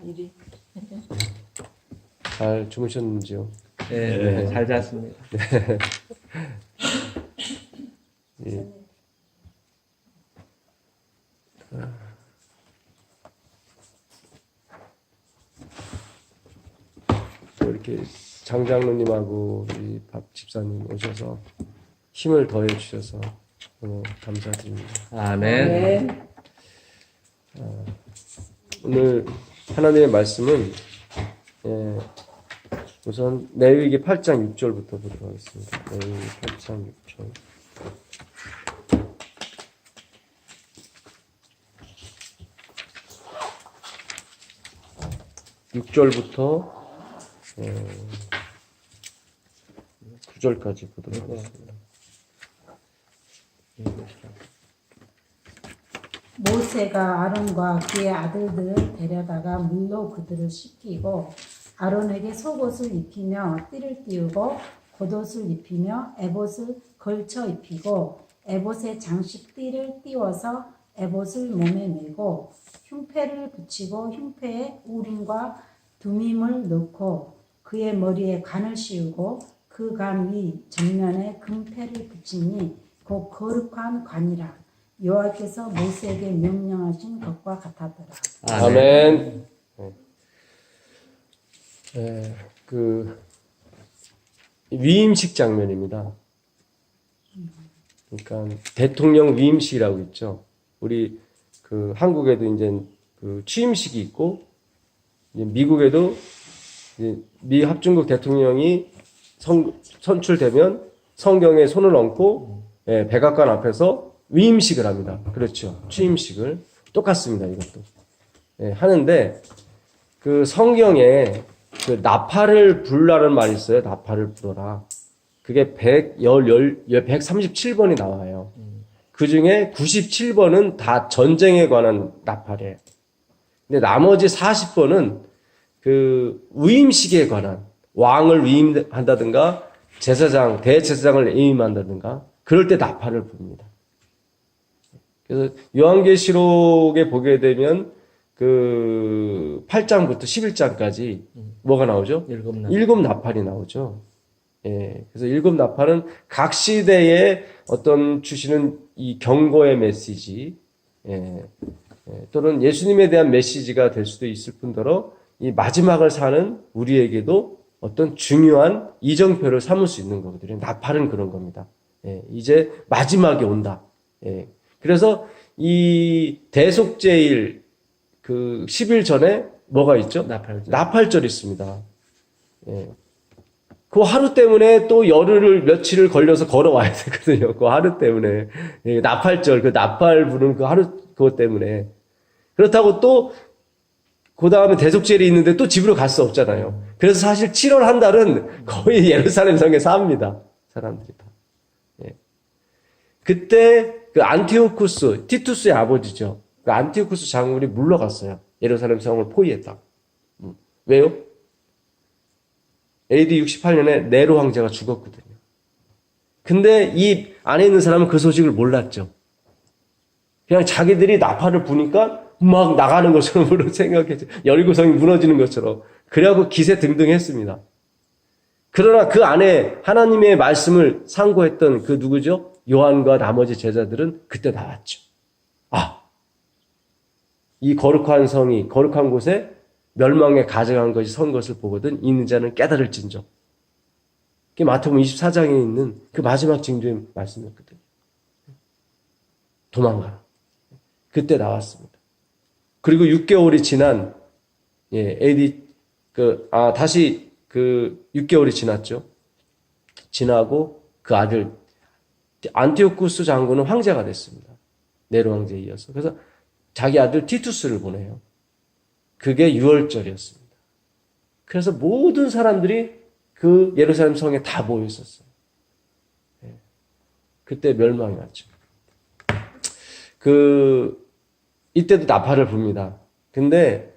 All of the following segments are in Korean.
일이. 잘 주무셨는지요? 네, 잘 잤습니다. 예. 또 이렇게 장장로님하고 우리 밥 집사님 오셔서 힘을 더해 주셔서 너무 감사드립니다. 아멘. 네. 오늘 하나님의 말씀은 우선 레위기 8장 6절부터 보도록 하겠습니다. 레위기 8장 6절. (6절부터) 9절까지 보도록 하겠습니다. 모세가 아론과 그의 아들들을 데려다가 물로 그들을 씻기고 아론에게 속옷을 입히며 띠를 띄우고 겉옷을 입히며 에봇을 걸쳐 입히고 에봇에 장식띠를 띄워서 에봇을 몸에 메고 흉패를 붙이고 흉패에 우림과 두밈을 넣고 그의 머리에 관을 씌우고 그 관 위 전면에 금패를 붙이니 곧 거룩한 관이라. 여호와께서 모세에게 명령하신 것과 같았더라. 아멘. 그 위임식 장면입니다. 그러니까 대통령 위임식이라고 있죠. 우리 그 한국에도 이제 그 취임식이 있고, 이제 미국에도 이제 미 합중국 대통령이 선출되면 성경에 손을 얹고 백악관 앞에서 위임식을 합니다. 그렇죠. 취임식을 똑같습니다. 이것도 하는데 그 성경에 그 나팔을 불라는 말이 있어요. 나팔을 불어라. 그게 137번이 나와요. 그 중에 97번은 다 전쟁에 관한 나팔이에요. 근데 나머지 40번은 그 위임식에 관한, 왕을 위임한다든가 제사장, 대제사장을 위임한다든가 그럴 때 나팔을 붑니다. 그래서 요한계시록에 보게 되면 그 8장부터 11장까지 뭐가 나오죠? 일곱 나팔이 나오죠. 그래서 일곱 나팔은 각 시대에 어떤 주시는 이 경고의 메시지, 또는 예수님에 대한 메시지가 될 수도 있을 뿐더러 이 마지막을 사는 우리에게도 어떤 중요한 이정표를 삼을 수 있는 거거든요. 나팔은 그런 겁니다. 이제 마지막이 온다. 그래서 이 대속죄일 그 10일 전에 뭐가 있죠? 나팔절 있습니다. 그 하루 때문에 또 열흘을 며칠을 걸려서 걸어와야 되거든요. 그 하루 때문에. 나팔절, 그 나팔 부는 그 하루 그것 때문에. 그렇다고 또 그 다음에 대속죄일이 있는데 또 집으로 갈 수 없잖아요. 그래서 사실 7월 한 달은 거의 예루살렘 성에 삽니다. 사람들이 다. 그때 그 안티오쿠스, 티투스의 아버지죠. 그 안티오쿠스 장군이 물러갔어요. 예루살렘 성을 포위했다. 왜요? AD 68년에 네로 황제가 죽었거든요. 근데 이 안에 있는 사람은 그 소식을 몰랐죠. 그냥 자기들이 나팔을 부니까 막 나가는 것처럼 생각했죠. 여리고성이 무너지는 것처럼. 그래갖고 기세등등했습니다. 그러나 그 안에 하나님의 말씀을 상고했던 그 누구죠? 요한과 나머지 제자들은 그때 나왔죠. 이 거룩한 성이, 거룩한 곳에 멸망에 가져간 것이 선 것을 보거든 있는 자는 깨달을진저. 그게 마태복음 24장에 있는 그 마지막 징조의 말씀이었거든요. 도망가라. 그때 나왔습니다. 그리고 6개월이 지난, 다시 그 6개월이 지났죠. 지나고 그 아들, 안티오쿠스 장군은 황제가 됐습니다. 네로 황제에 이어서. 그래서 자기 아들 티투스를 보내요. 그게 6월절이었습니다. 그래서 모든 사람들이 그 예루살렘 성에 다 모여 있었어요. 그때 멸망이 왔죠. 이때도 나팔을 붑니다. 근데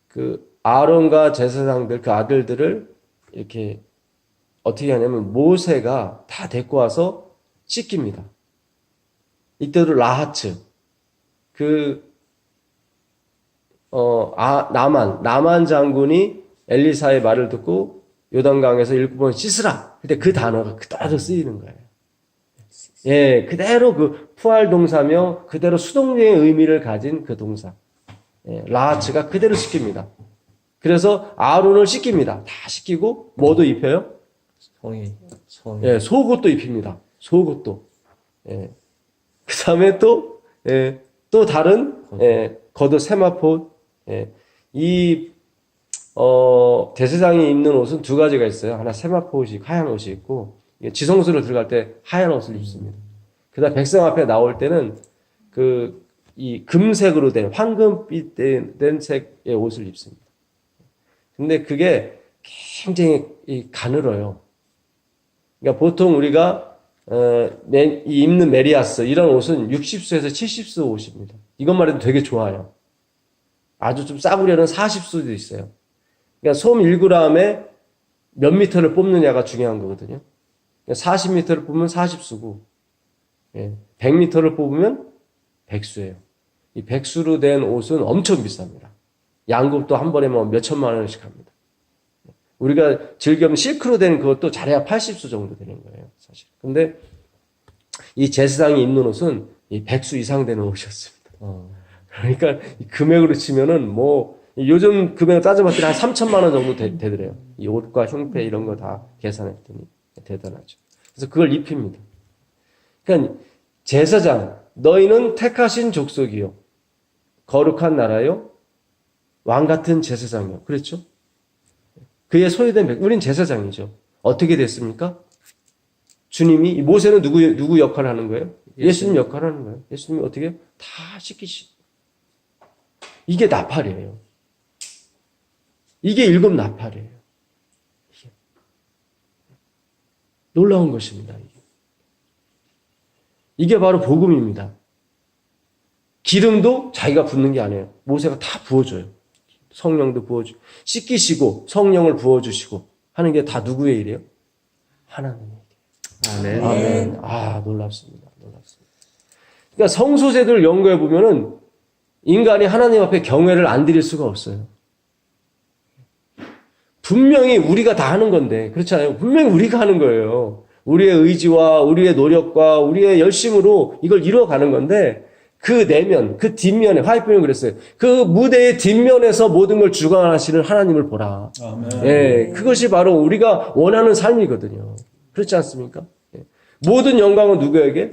그 아론과 제사장들, 그 아들들을 이렇게 어떻게 하냐면 모세가 다 데리고 와서 씻깁니다. 이때도 라하츠, 나만 장군이 엘리사의 말을 듣고 요단강에서 7번 씻으라. 근데 그 단어가 그대로 쓰이는 거예요. 예, 그대로 그 푸알 동사며 그대로 수동의 의미를 가진 그 동사. 예, 라하츠가 그대로 시킵니다. 그래서 아론을 씻깁니다. 다 씻기고 뭐도 입혀요? 송이. 예, 속옷도 입힙니다. 속옷도. 예. 그 다음에 또, 예, 또 다른, 예, 겉옷 세마포. 예. 대제사장이 입는 옷은 두 가지가 있어요. 하나 세마포 옷이, 하얀 옷이 있고, 지성소를 들어갈 때 하얀 옷을 입습니다. 그 다음 백성 앞에 나올 때는 이 금색으로 된, 황금빛 된 색의 옷을 입습니다. 근데 그게 굉장히 가늘어요. 그러니까 보통 우리가 입는 메리아스 이런 옷은 60수에서 70수 옷입니다. 이것만 해도 되게 좋아요. 아주 좀 싸구려는 40수도 있어요. 그러니까 솜 1g에 몇 미터를 뽑느냐가 중요한 거거든요. 40m를 뽑으면 40수고 100m를 뽑으면 100수예요. 이 100수로 된 옷은 엄청 비쌉니다. 양급도 한 번에 뭐 몇천만 원씩 합니다. 우리가 즐겨 실크로 된 그것도 잘해야 80수 정도 되는 거예요, 사실. 근데 이 제사장이 입는 옷은 이 100수 이상 되는 옷이었습니다. 그러니까 이 금액으로 치면은 뭐 요즘 금액을 따져봤더니 한 3천만 원 정도 되더래요. 이 옷과 흉패 이런 거 다 계산했더니 대단하죠. 그래서 그걸 입힙니다. 그러니까 제사장, 너희는 택하신 족속이요, 거룩한 나라요, 왕 같은 제사장이요. 그렇죠? 그의 소유된 우린 제사장이죠. 어떻게 됐습니까? 주님이, 모세는 누구 역할을 하는 거예요? 예수님 역할을 하는 거예요. 예수님이 어떻게 다 씻기시. 이게 나팔이에요. 이게 일곱 나팔이에요. 놀라운 것입니다. 이게 바로 복음입니다. 기름도 자기가 붓는 게 아니에요. 모세가 다 부어줘요. 성령도 부어주고 씻기시고 성령을 부어주시고 하는 게 다 누구의 일이에요? 하나님의 일이에요. 아멘. 아멘. 아, 놀랍습니다. 놀랍습니다. 그러니까 성소제도를 연구해 보면은 인간이 하나님 앞에 경외를 안 드릴 수가 없어요. 분명히 우리가 다 하는 건데, 그렇지 않아요? 분명히 우리가 하는 거예요. 우리의 의지와 우리의 노력과 우리의 열심으로 이걸 이루어가는 건데, 그 내면, 그 뒷면에, 화이트병이 그랬어요. 그 무대의 뒷면에서 모든 걸 주관하시는 하나님을 보라. 아멘. 예, 그것이 바로 우리가 원하는 삶이거든요. 그렇지 않습니까? 예. 모든 영광은 누구에게?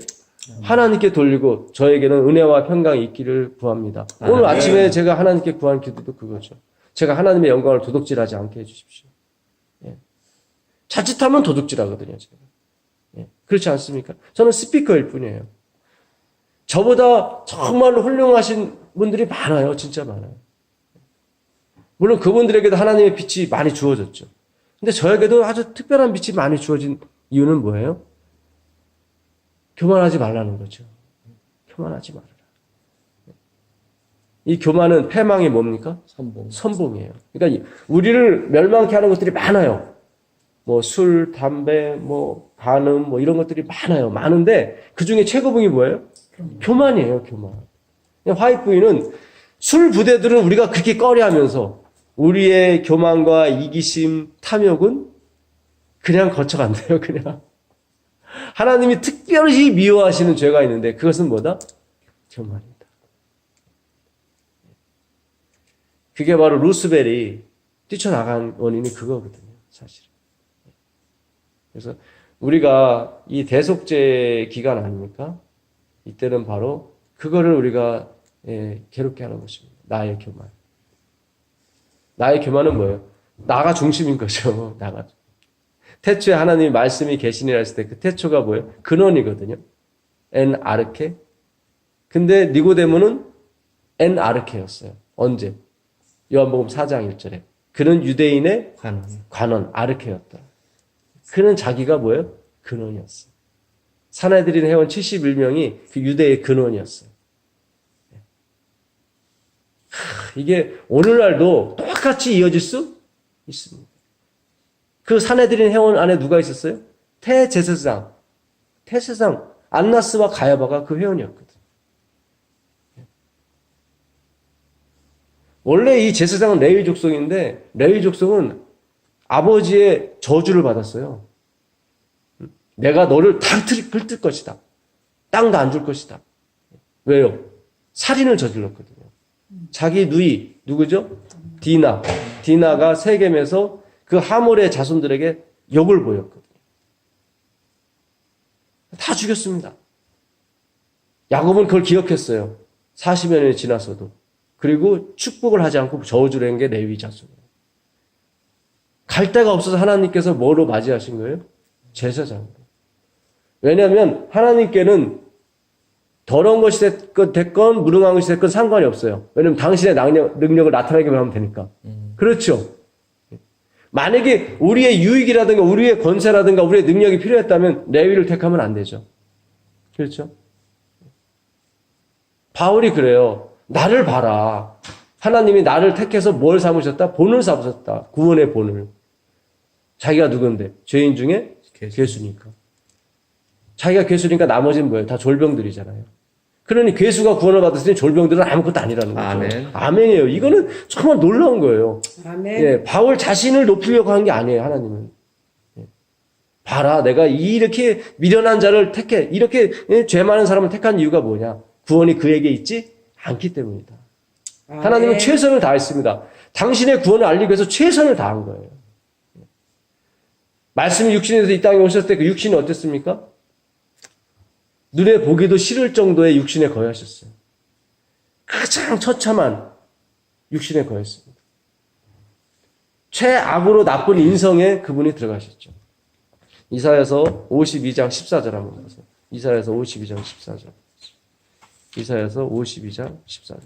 하나님께 돌리고 저에게는 은혜와 평강이 있기를 구합니다. 오늘 아침에 제가 하나님께 구한 기도도 그거죠. 제가 하나님의 영광을 도둑질하지 않게 해주십시오. 예. 자칫하면 도둑질하거든요. 제가. 예. 그렇지 않습니까? 저는 스피커일 뿐이에요. 저보다 정말로 훌륭하신 분들이 많아요. 진짜 많아요. 물론 그분들에게도 하나님의 빛이 많이 주어졌죠. 근데 저에게도 아주 특별한 빛이 많이 주어진 이유는 뭐예요? 교만하지 말라는 거죠. 교만하지 말아라. 이 교만은 패망이 뭡니까? 선봉이에요. 그러니까 우리를 멸망케 하는 것들이 많아요. 뭐 술, 담배, 뭐 간음, 뭐 이런 것들이 많아요. 많은데 그 중에 최고봉이 뭐예요? 교만이에요, 교만. 화이트부인은 술 부대들은 우리가 그렇게 꺼려하면서 우리의 교만과 이기심, 탐욕은 그냥 거쳐간대요, 그냥. 하나님이 특별히 미워하시는 죄가 있는데 그것은 뭐다? 교만이다. 그게 바로 루스벨이 뛰쳐나간 원인이 그거거든요, 사실은. 그래서 우리가 이 대속죄 기간 아닙니까? 이때는 바로 그거를 우리가 괴롭게 하는 것입니다. 나의 교만. 나의 교만은 뭐예요? 나가 중심인 거죠. 나가. 태초에 하나님의 말씀이 계시니라 했을 때 그 태초가 뭐예요? 근원이거든요. 엔 아르케. 근데 니고데모는 엔 아르케였어요. 언제? 요한복음 4장 1절에. 그는 유대인의 관원 아르케였다. 그는 자기가 뭐예요? 근원이었어요. 사내들인 회원 71명이 그 유대의 근원이었어요. 이게 오늘날도 똑같이 이어질 수 있습니다. 그 사내들인 회원 안에 누가 있었어요? 태제사장 안나스와 가야바가 그 회원이었거든. 원래 이 제사장은 레위 족속인데 레위 족속은 아버지의 저주를 받았어요. 내가 너를 다 긁을 것이다. 땅도 안 줄 것이다. 왜요? 살인을 저질렀거든요. 자기 누이 누구죠? 디나. 디나가 세겜에서 그 하몰의 자손들에게 욕을 보였거든요. 다 죽였습니다. 야곱은 그걸 기억했어요. 40여 년이 지났어도. 그리고 축복을 하지 않고 저주를 한 게 레위 자손이에요. 갈 데가 없어서 하나님께서 뭐로 맞이하신 거예요? 제사장으로. 왜냐하면 하나님께는 더러운 것이 됐건 무능한 것이 됐건 상관이 없어요. 왜냐하면 당신의 능력을 나타나게 하면 되니까. 그렇죠. 만약에 우리의 유익이라든가 우리의 권세라든가 우리의 능력이 필요했다면 레위를 택하면 안 되죠. 그렇죠. 바울이 그래요. 나를 봐라. 하나님이 나를 택해서 뭘 삼으셨다? 본을 삼으셨다. 구원의 본을. 자기가 누군데? 죄인 중에 괴수니까. 자기가 괴수니까 나머지는 뭐예요? 다 졸병들이잖아요. 그러니 괴수가 구원을 받았으니 졸병들은 아무것도 아니라는 거죠. 아멘. 아멘이에요. 이거는 정말 놀라운 거예요. 아멘. 예, 바울 자신을 높이려고 한 게 아니에요. 하나님은. 예. 봐라. 내가 이렇게 미련한 자를 택해. 이렇게 죄 많은 사람을 택한 이유가 뭐냐? 구원이 그에게 있지 않기 때문이다. 하나님은 최선을 다했습니다. 당신의 구원을 알리기 위해서 최선을 다한 거예요. 말씀이 육신에서 이 땅에 오셨을 때 그 육신이 어땠습니까? 눈에 보기도 싫을 정도의 육신에 거하셨어요. 가장 처참한 육신에 거했습니다. 최악으로 나쁜 인성에 그분이 들어가셨죠. 이사야서 52장 14절 한번 보세요. 이사야서 52장 14절. 이사야서 52장 14절.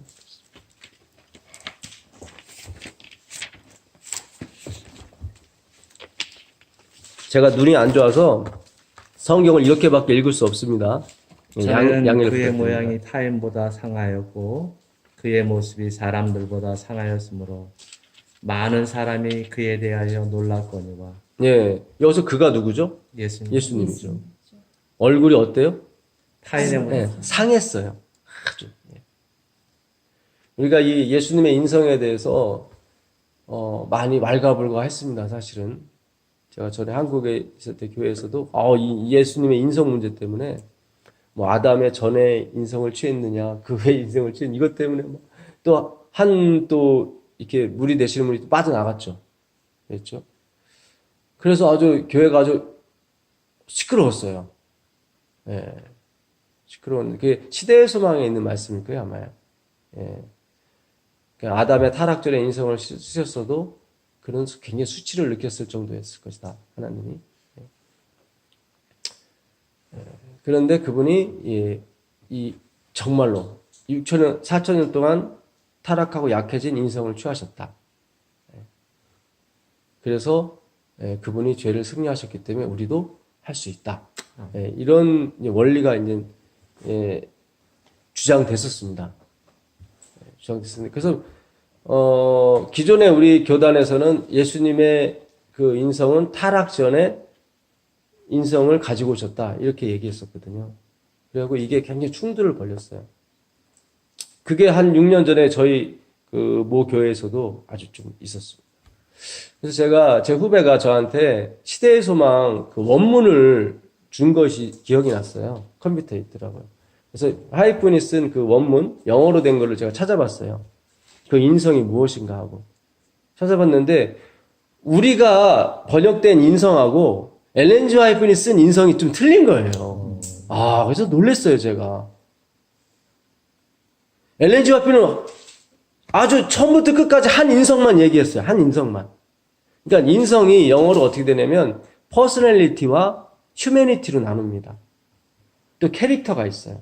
제가 눈이 안 좋아서 성경을 이렇게밖에 읽을 수 없습니다. 저는 양해를 그의 부탁드립니다. 모양이 타인보다 상하였고 그의 모습이 사람들보다 상하였으므로 많은 사람이 그에 대하여 놀랐거니와. 예, 여기서 그가 누구죠? 예수님. 예수님이죠. 얼굴이 어때요? 타인의 모습. 네, 상했어요. 아주. 예. 우리가 이 예수님의 인성에 대해서 많이 왈가불가했습니다. 사실은 제가 전에 한국에 있을 때 교회에서도 이 예수님의 인성 문제 때문에 뭐 아담의 전에 인성을 취했느냐 그 후에 인성을 취했느냐 이것 때문에 또 이렇게 물이 되시는 분이 또 빠져나갔죠. 그랬죠. 그래서 아주 교회가 아주 시끄러웠어요. 예. 시끄러운 그 시대의 소망에 있는 말씀일 거예요 아마요. 예. 그러니까 아담의 타락전에 인성을 쓰셨어도 그런 굉장히 수치를 느꼈을 정도였을 것이다 하나님이. 예. 그런데 그분이 이 정말로 6천년 4천년 동안 타락하고 약해진 인성을 취하셨다. 예. 그래서 그분이 죄를 승리하셨기 때문에 우리도 할 수 있다. 예. 이런 원리가 이제 주장됐었습니다. 주장됐습니다. 그래서 기존에 우리 교단에서는 예수님의 그 인성은 타락 전에 인성을 가지고 오셨다 이렇게 얘기했었거든요. 그리고 이게 굉장히 충돌을 벌였어요. 그게 한 6년 전에 저희 그 모 교회에서도 아주 좀 있었습니다. 그래서 제 후배가 저한테 시대의 소망 그 원문을 준 것이 기억이 났어요. 컴퓨터에 있더라고요. 그래서 하이픈이 쓴 그 원문, 영어로 된 거를 제가 찾아봤어요. 그 인성이 무엇인가 하고. 찾아봤는데, 우리가 번역된 인성하고 엘렌 G 하이픈이 쓴 인성이 좀 틀린 거예요. 그래서 놀랬어요, 제가. 엘렌 G 하이픈은 아주 처음부터 끝까지 한 인성만 얘기했어요. 한 인성만. 그러니까 인성이 영어로 어떻게 되냐면, 퍼스널리티와 휴메니티로 나눕니다. 또 캐릭터가 있어요.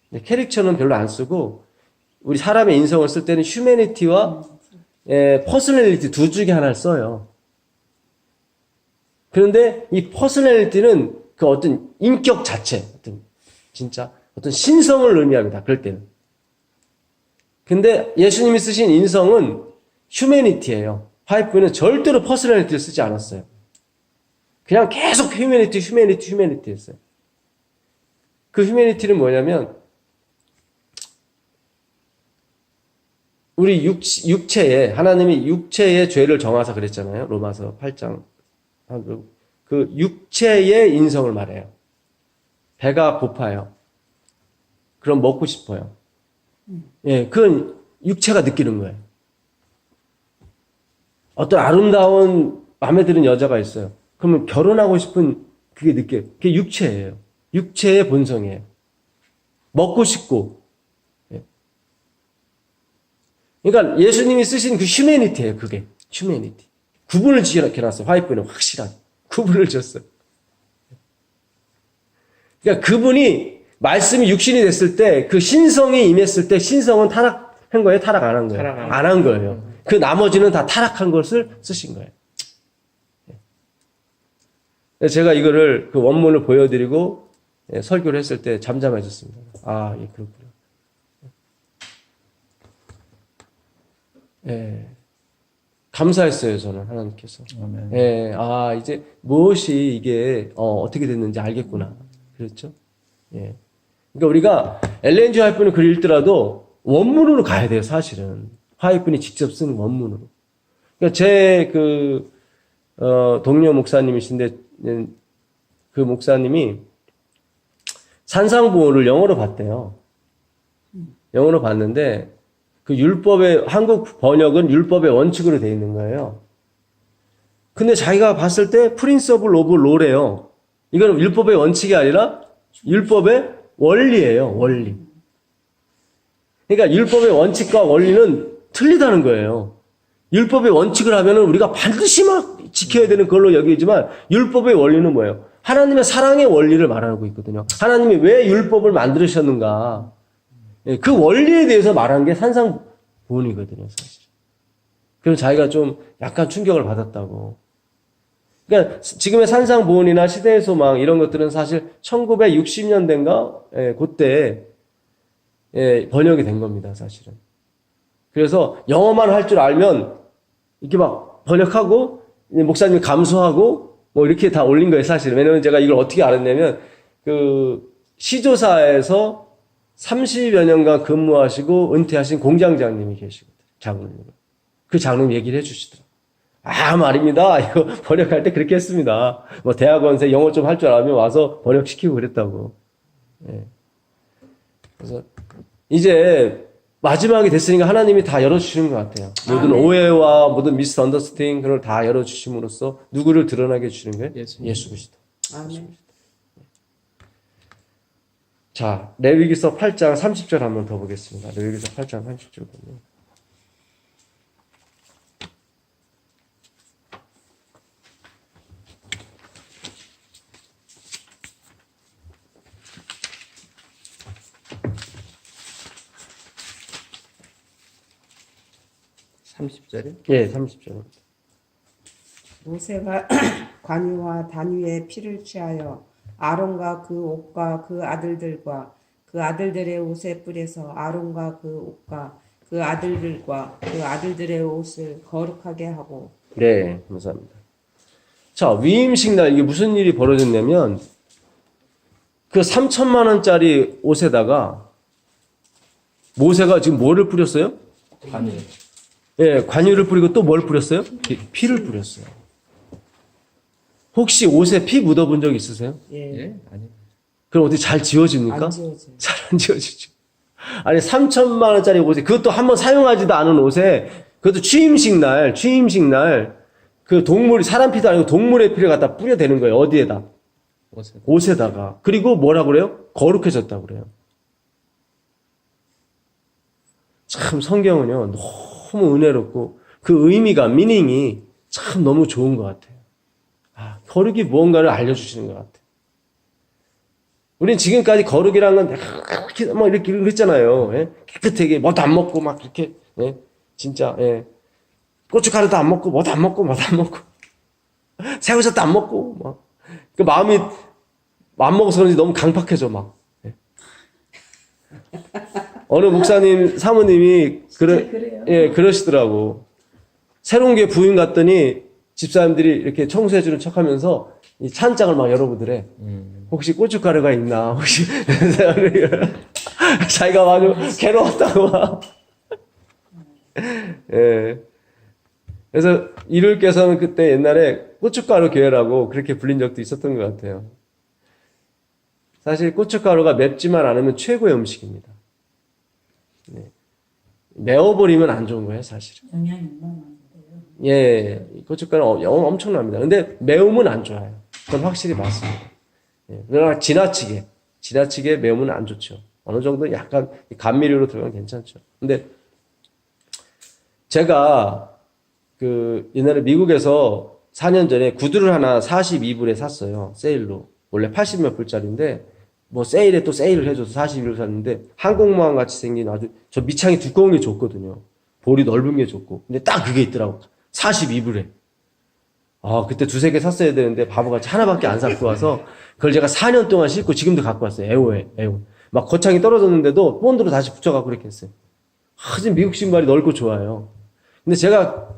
근데 캐릭터는 별로 안 쓰고 우리 사람의 인성을 쓸 때는 휴메니티와 퍼스널리티 두 중에 하나를 써요. 그런데 이 퍼스널리티는 그 어떤 인격 자체, 어떤 신성을 의미합니다. 그럴 때는. 근데 예수님이 쓰신 인성은 휴메니티예요. 파이프는 절대로 퍼스널리티를 쓰지 않았어요. 그냥 계속 휴메니티 했어요. 그 휴메니티는 뭐냐면 우리 육체에, 하나님이 육체의 죄를 정하사 그랬잖아요. 로마서 8장. 그 육체의 인성을 말해요. 배가 고파요. 그럼 먹고 싶어요. 예, 그건 육체가 느끼는 거예요. 어떤 아름다운 마음에 드는 여자가 있어요. 그러면 결혼하고 싶은 그게 느껴요. 그게 육체예요. 육체의 본성이에요. 먹고 싶고. 예. 그러니까 예수님이 쓰신 그 휴메니티예요. 그게 휴메니티. 구분을 지어놨어요. 화이트는 확실한 구분을 줬어요. 그러니까 그분이 말씀이 육신이 됐을 때 그 신성이 임했을 때 신성은 타락한 거예요? 타락 안 한 거예요? 안 한 거예요. 그 나머지는 다 타락한 것을 쓰신 거예요. 제가 이거를 그 원문을 보여드리고 설교를 했을 때 잠잠해졌습니다. 아, 예, 그렇구나. 예. 감사했어요, 저는, 하나님께서. 아멘. 예, 아, 이제 무엇이 이게, 어떻게 됐는지 알겠구나. 그렇죠? 예. 그러니까 우리가 엘렌 G 화이트는 글을 읽더라도 원문으로 가야 돼요, 사실은. 화이트분이 직접 쓴 원문으로. 그러니까 제 동료 목사님이신데, 그 목사님이 산상보호를 영어로 봤대요. 영어로 봤는데, 그 율법의, 한국 번역은 율법의 원칙으로 되어 있는 거예요. 근데 자기가 봤을 때 프린서블 오브 로래요. 이건 율법의 원칙이 아니라 율법의 원리예요, 원리. 그러니까 율법의 원칙과 원리는 틀리다는 거예요. 율법의 원칙을 하면은 우리가 반드시 막 지켜야 되는 걸로 여기지만 율법의 원리는 뭐예요? 하나님의 사랑의 원리를 말하고 있거든요. 하나님이 왜 율법을 만드셨는가? 그 원리에 대해서 말한 게 산상보훈이거든요, 사실. 그래서 자기가 좀 약간 충격을 받았다고. 그러니까 지금의 산상보훈이나 시대의 소망 이런 것들은 사실 1960년대인가 그때 번역이 된 겁니다, 사실은. 그래서 영어만 할 줄 알면 이렇게 막 번역하고 목사님이 감수하고 뭐 이렇게 다 올린 거예요, 사실은. 왜냐면 제가 이걸 어떻게 알았냐면 그 시조사에서 30여 년간 근무하시고 은퇴하신 공장장님이 계시거든요. 장로님. 그 장로님 얘기를 해주시더라고요. 아, 말입니다. 이거 번역할 때 그렇게 했습니다. 뭐 대학원생 영어 좀 할 줄 알면 와서 번역시키고 그랬다고. 예. 그래서 이제 마지막이 됐으니까 하나님이 다 열어주시는 것 같아요. 모든 오해와 모든 미스 언더스탠딩 그걸 다 열어주심으로써 누구를 드러나게 해주시는 거예요? 예수 그리스도. 아멘. 자, 레위기서 8장 30절 한번 더 보겠습니다. 레위기서 8장 30절 보면. 예, 30절. 모세가 관유와 단위의 피를 취하여 아론과 그 옷과 그 아들들과 그 아들들의 옷에 뿌려서 아론과 그 옷과 그 아들들과 그 아들들의 옷을 거룩하게 하고. 네, 감사합니다. 자, 위임식 날 이게 무슨 일이 벌어졌냐면 그 3천만 원짜리 옷에다가 모세가 지금 뭐를 뿌렸어요? 관유. 예, 관유를 뿌리고 또 뭘 뿌렸어요? 피를 뿌렸어요. 혹시 옷에 피 묻어본 적 있으세요? 예? 아니. 그럼 어떻게 잘 지워집니까? 안 지워져요. 잘 안 지워지죠. 아니, 3천만 원짜리 옷에, 그것도 한번 사용하지도 않은 옷에, 그것도 취임식 날, 그 동물, 사람 피도 아니고 동물의 피를 갖다 뿌려대는 거예요. 어디에다? 옷에다가. 그리고 뭐라고 그래요? 거룩해졌다고 그래요. 참, 성경은요, 너무 은혜롭고, 그 의미가, 미닝이 참 너무 좋은 것 같아요. 아, 거룩이 무언가를 알려주시는 것 같아요. 우리는 지금까지 거룩이란 건 이렇게 했잖아요. 예? 깨끗하게 뭐도 안 먹고 막 이렇게 예? 진짜 예. 고춧가루도 안 먹고 뭐도 안 먹고 새우젓도 안 먹고 막 그 마음이 안 먹어서 그런지 너무 강팍해져 막. 예. 어느 목사님 사모님이 그래요? 예, 그러시더라고. 새로운 게 부인 갔더니 집사람들이 이렇게 청소해주는 척하면서 이 찬장을 막 열어보더래. 혹시 고춧가루가 있나? 혹시 자기가 아주 괴로웠다고 막. 예. 그래서 이룰께서는 그때 옛날에 고춧가루 교회라고 그렇게 불린 적도 있었던 것 같아요. 사실 고춧가루가 맵지만 않으면 최고의 음식입니다. 네. 매워버리면 안 좋은 거예요, 사실은. 영양이 너무 예, 고춧가루는 엄청납니다. 근데 매움은 안 좋아요. 그건 확실히 맞습니다. 예, 그러나 지나치게 매우면 안 좋죠. 어느 정도 약간 감미료로 들어가면 괜찮죠. 근데 제가 그 옛날에 미국에서 4년 전에 구두를 하나 42불에 샀어요. 세일로. 원래 80몇 불짜리인데 뭐 세일에 또 세일을 해줘서 42불 샀는데 항공모함 같이 생긴 아주 저 밑창이 두꺼운 게 좋거든요. 볼이 넓은 게 좋고. 근데 딱 그게 있더라고. 42불에. 아, 그때 두세 개 샀어야 되는데 바보같이 하나밖에 안 갖고 와서 그걸 제가 4년 동안 신고 지금도 갖고 왔어요. 애호. 막 거창이 떨어졌는데도 본드로 다시 붙여갖고 그렇게 했어요. 하여튼 미국 신발이 넓고 좋아요. 근데 제가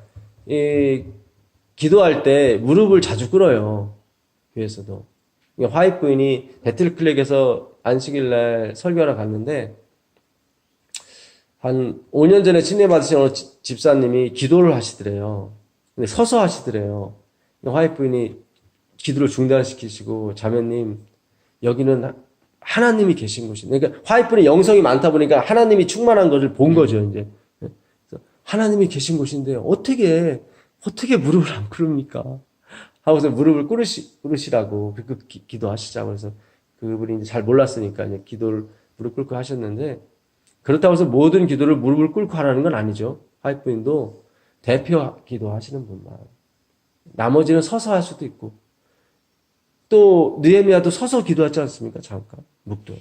기도할 때 무릎을 자주 꿇어요. 교회에서도. 화이트 부인이 배틀클릭에서 안식일날 설교하러 갔는데 한 5년 전에 침례 받으신 어느 집사님이 기도를 하시더래요. 근데 서서 하시더래요. 화이트 부인이 기도를 중단시키시고 자매님 여기는 하나님이 계신 곳이에요. 그러니까 화이트 부인이 영성이 많다 보니까 하나님이 충만한 것을 본 거죠. 이제 그래서 하나님이 계신 곳인데 어떻게 무릎을 안 꿇습니까? 하고서 무릎을 꿇으시라고 기도하시자고 그래서 그분이 이제 잘 몰랐으니까 이제 기도를 무릎 꿇고 하셨는데 그렇다고 해서 모든 기도를 무릎을 꿇고 하라는 건 아니죠. 화이트 부인도 대표 기도하시는 분만. 나머지는 서서 할 수도 있고 또 느헤미야도 서서 기도하지 않습니까? 잠깐 묵도.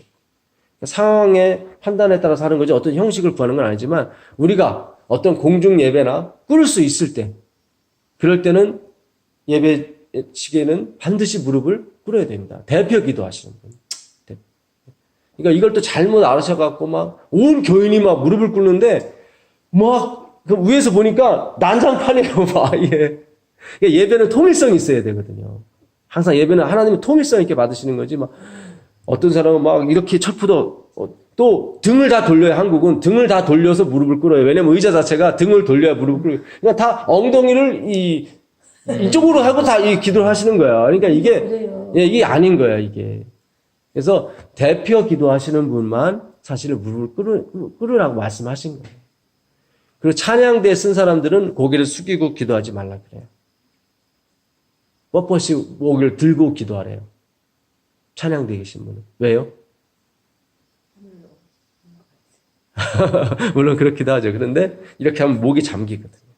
상황의 판단에 따라서 하는 거지 어떤 형식을 구하는 건 아니지만 우리가 어떤 공중 예배나 꿇을 수 있을 때 그럴 때는 예배 시계는 반드시 무릎을 꿇어야 됩니다. 대표 기도하시는 분. 그러니까 이걸 또 잘못 알으셔갖고 막 온 교인이 막 무릎을 꿇는데 막 그 위에서 보니까 난장판이에요. 막 예. 예배는 통일성이 있어야 되거든요. 항상 예배는 하나님이 통일성 있게 받으시는 거지 막 어떤 사람은 막 이렇게 철푸도 또 등을 다 돌려야 한국은 등을 다 돌려서 무릎을 꿇어요. 왜냐면 의자 자체가 등을 돌려야 무릎을 꿇어요. 그러니까 다 엉덩이를 이쪽으로 하고 다 이 기도를 하시는 거야. 그러니까 이게 아닌 거야, 이게. 그래서 대표 기도하시는 분만 사실은 무릎을 꿇으라고 말씀하신 거예요. 그리고 찬양대에 쓴 사람들은 고개를 숙이고 기도하지 말라 그래요. 뻣뻣이 고개를 들고 기도하래요. 찬양대에 계신 분은. 왜요? 물론 그렇기도 하죠. 그런데 이렇게 하면 목이 잠기거든요.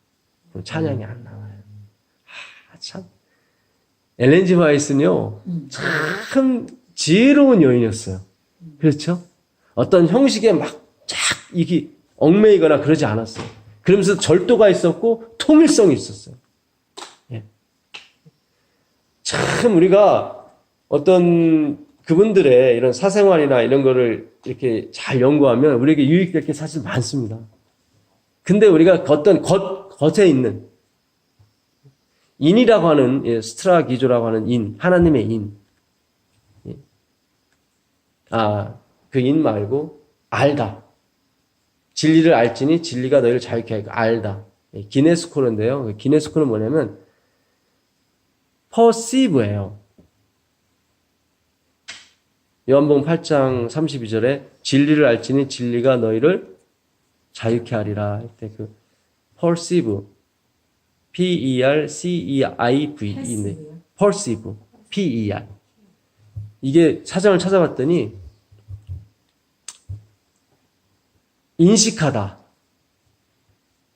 그럼 찬양이 안 나와요. 참. 엘렌 G. 화이트는요, 참 지혜로운 여인이었어요. 그렇죠? 어떤 형식에 막 이게 얽매이거나 그러지 않았어요. 그러면서 절도가 있었고 통일성이 있었어요. 예. 참 우리가 어떤 그분들의 이런 사생활이나 이런 거를 이렇게 잘 연구하면 우리에게 유익될 게 사실 많습니다. 근데 우리가 어떤 겉에 있는 인이라고 하는 스트라 기조라고 하는 인, 하나님의 인. 그 인 말고 알다. 진리를 알지니 진리가 너희를 자유케 하고 알다. 기네스코르인데요. 기네스코르는 뭐냐면 perceive예요. 요한복음 8장 32절에 진리를 알지니 진리가 너희를 자유케 하리라 할 때 그 perceive P-E-R-C-E-I-V-E네. perceive P-E-R 이게 사전을 찾아봤더니 인식하다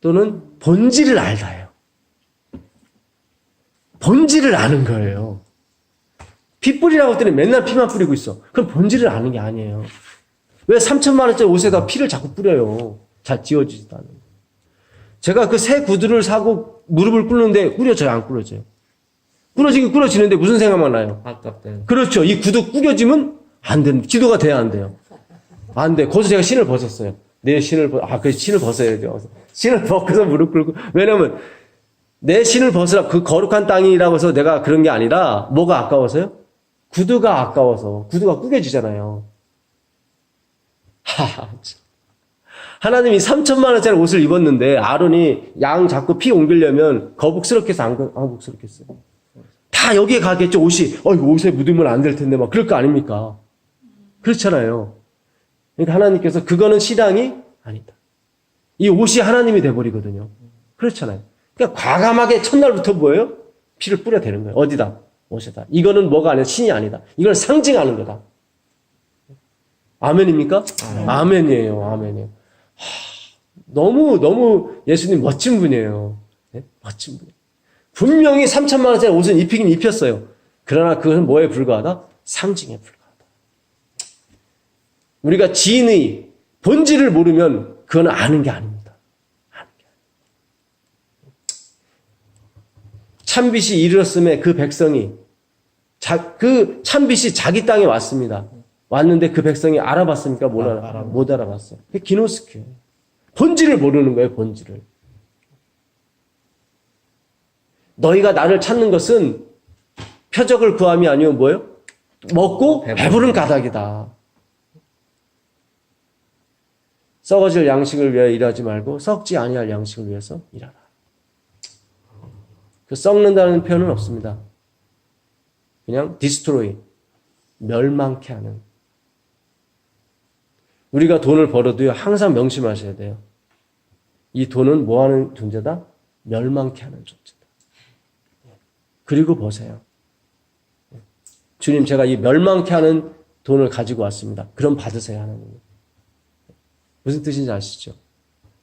또는 본질을 알다예요. 본질을 아는 거예요. 피 뿌리라고 했더니 맨날 피만 뿌리고 있어. 그럼 본질을 아는 게 아니에요. 왜 3천만 원짜리 옷에다 피를 자꾸 뿌려요. 잘 지워지지도 않아요. 제가 그 새 구두를 사고 무릎을 꿇는데 꾸려져요? 안 꾸려져요? 꾸려지긴 꾸려지는데 무슨 생각만 나요? 아깝다. 그렇죠. 이 구두 꾸겨지면 안 됩니다. 기도가 돼야 안 돼요. 안 돼. 거기서 제가 신을 벗었어요. 내 신을 그 신을 벗어야 돼요. 신을 벗고서 무릎 꿇고. 왜냐면 내 신을 벗으라 그 거룩한 땅이라고 해서 내가 그런 게 아니라 뭐가 아까워서요? 구두가 아까워서. 구두가 꾸겨지잖아요. 하나님이 3천만 원짜리 옷을 입었는데 아론이 양 잡고 피 옮기려면 거북스럽겠어, 안 거북스럽겠어요? 다 여기에 가겠죠, 옷이. 이거 옷에 묻으면 안 될 텐데, 막 그럴 거 아닙니까? 그렇잖아요. 그러니까 하나님께서 그거는 신앙이 아니다. 이 옷이 하나님이 돼버리거든요. 그렇잖아요. 그러니까 과감하게 첫날부터 뭐예요? 피를 뿌려 대는 거예요. 어디다? 옷에다. 이거는 뭐가 아니라 신이 아니다. 이걸 상징하는 거다. 아멘입니까? 아멘이에요. 아멘이에요. 너무 예수님 멋진 분이에요. 네? 멋진 분이에요. 분명히 3천만 원짜리 옷은 입히긴 입혔어요. 그러나 그것은 뭐에 불과하다? 상징에 불과하다. 우리가 진의, 본질을 모르면 그건 아는 게 아닙니다. 아는 게 아닙니다. 참빛이 이르렀음에 그 백성이 그 참빛이 자기 땅에 왔습니다. 왔는데 그 백성이 알아봤습니까? 못 알아봤어요. 그게 기노스케예요. 본질을 모르는 거예요, 본질을. 너희가 나를 찾는 것은 표적을 구함이 아니오 뭐예요? 먹고 배부른 까닭이다. 썩어질 양식을 위하여 일하지 말고 썩지 아니할 양식을 위해서 일하라. 그 썩는다는 표현은 없습니다. 그냥 destroy, 멸망케 하는. 우리가 돈을 벌어도요, 항상 명심하셔야 돼요. 이 돈은 뭐 하는 존재다? 멸망케 하는 존재다. 그리고 보세요. 주님, 제가 이 멸망케 하는 돈을 가지고 왔습니다. 그럼 받으세요, 하나님. 무슨 뜻인지 아시죠?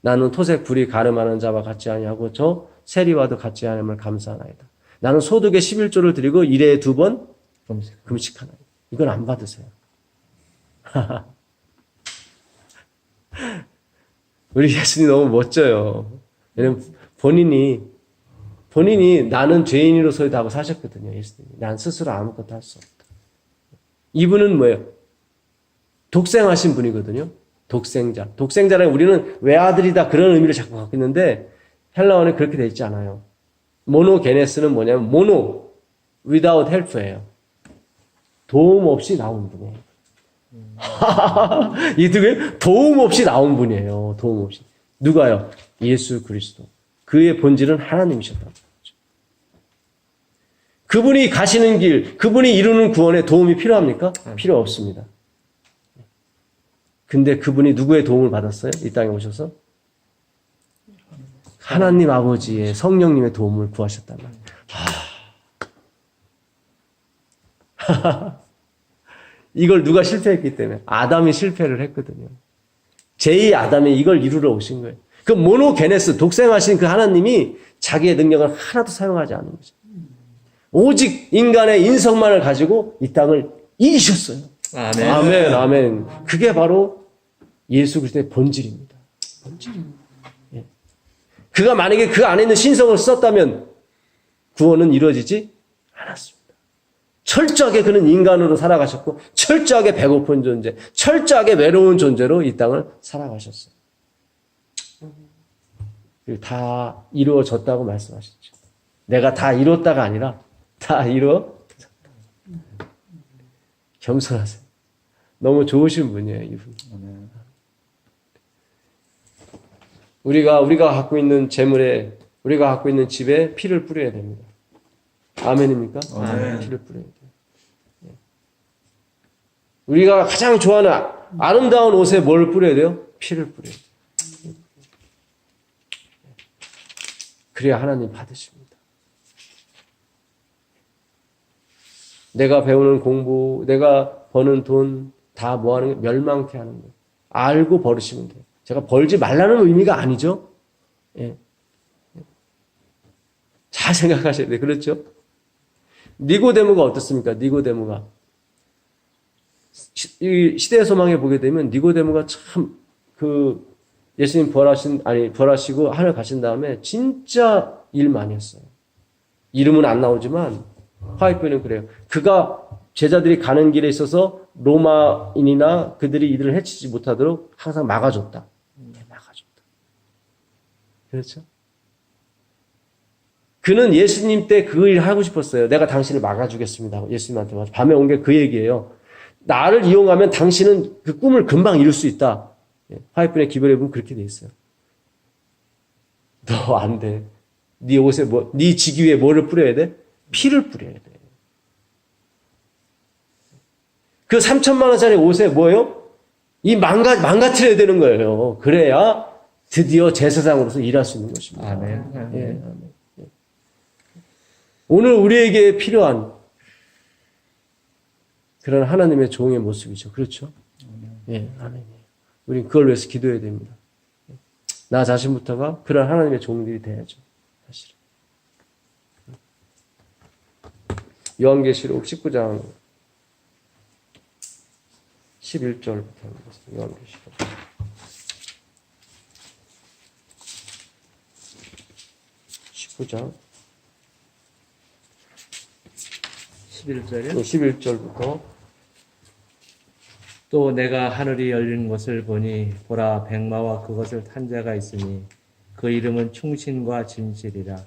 나는 토색 불이 가늠하는 자와 같지 아니하고 저 세리와도 같지 않음을 감사하나이다. 나는 소득의 11조를 드리고 일에 2번 금식하나이다. 이건 안 받으세요. 우리 예수님 너무 멋져요. 왜냐면 본인이 나는 죄인으로서도 하고 사셨거든요. 예수님이. 난 스스로 아무것도 할 수 없다. 이분은 뭐예요? 독생하신 분이거든요. 독생자. 독생자라는 우리는 외아들이다 그런 의미를 자꾸 갖고 있는데 헬라어는 그렇게 돼 있지 않아요. 모노게네스는 뭐냐면 모노, without help예요. 도움 없이 나온 분이에요. 이 두 도움 없이 나온 분이에요. 도움 없이. 누가요? 예수 그리스도. 그의 본질은 하나님이셨다는 거죠. 그분이 가시는 길, 그분이 이루는 구원에 도움이 필요합니까? 필요 없습니다. 근데 그분이 누구의 도움을 받았어요? 이 땅에 오셔서? 하나님 아버지의 성령님의 도움을 구하셨단 말이에요. 이걸 누가 실패했기 때문에? 아담이 실패를 했거든요. 제2 아담이 이걸 이루러 오신 거예요. 그 모노게네스, 독생하신 그 하나님이 자기의 능력을 하나도 사용하지 않은 거죠. 오직 인간의 인성만을 가지고 이 땅을 이기셨어요. 아멘. 아멘, 아멘. 그게 바로 예수 그리스도의 본질입니다. 본질. 예. 그가 만약에 그 안에 있는 신성을 썼다면 구원은 이루어지지 않았습니다. 철저하게 그는 인간으로 살아가셨고 철저하게 배고픈 존재, 철저하게 외로운 존재로 이 땅을 살아가셨어요. 그리고 다 이루어졌다고 말씀하셨죠. 내가 다 이뤘다가 아니라 다 이루어졌다. 겸손하세요. 너무 좋으신 분이에요, 이분. 우리가 갖고 있는 재물에, 우리가 갖고 있는 집에 피를 뿌려야 됩니다. 아멘입니까? 아멘. 피를 뿌려야 돼요. 우리가 가장 좋아하는 아름다운 옷에 뭘 뿌려야 돼요? 피를 뿌려야 돼요. 그래야 하나님 받으십니다. 내가 배우는 공부, 내가 버는 돈, 다 뭐 하는 게 멸망케 하는 거예요. 알고 버리시면 돼요. 제가 벌지 말라는 의미가 아니죠. 예. 잘 생각하셔야 돼요. 그렇죠? 니고데모가 어떻습니까? 니고데모가. 이 시대의 소망에 보게 되면 니고데모가 참 예수님 부활하시고 하늘 가신 다음에 진짜 일 많이 했어요. 이름은 안 나오지만 화이트는 그래요. 그가 제자들이 가는 길에 있어서 로마인이나 그들이 이들을 해치지 못하도록 항상 막아줬다. 막아줬다. 그렇죠? 그는 예수님 때 그 일을 하고 싶었어요. 내가 당신을 막아주겠습니다. 예수님한테 밤에 온 게 그 얘기예요. 나를 이용하면 당신은 그 꿈을 금방 이룰 수 있다. 화해분의 기별에 보면 그렇게 돼 있어요. 너 안 돼. 네 옷에 네 지기 위에 뭐를 뿌려야 돼? 피를 뿌려야 돼. 그 3천만 원짜리 옷에 뭐예요? 망가뜨려야 되는 거예요. 그래야 드디어 제사장으로서 일할 수 있는 것입니다. 아멘. 예, 아멘. 예. 오늘 우리에게 필요한 그런 하나님의 종의 모습이죠. 그렇죠? 예, 아멘이에요. 우린 그걸 위해서 기도해야 됩니다. 나 자신부터가 그런 하나님의 종들이 돼야죠. 사실은. 요한계시록 19장 11절부터 보겠습니다. 요한계시록. 19장 11절이요. 11절부터 또 내가 하늘이 열린 것을 보니 보라 백마와 그것을 탄 자가 있으니 그 이름은 충신과 진실이라.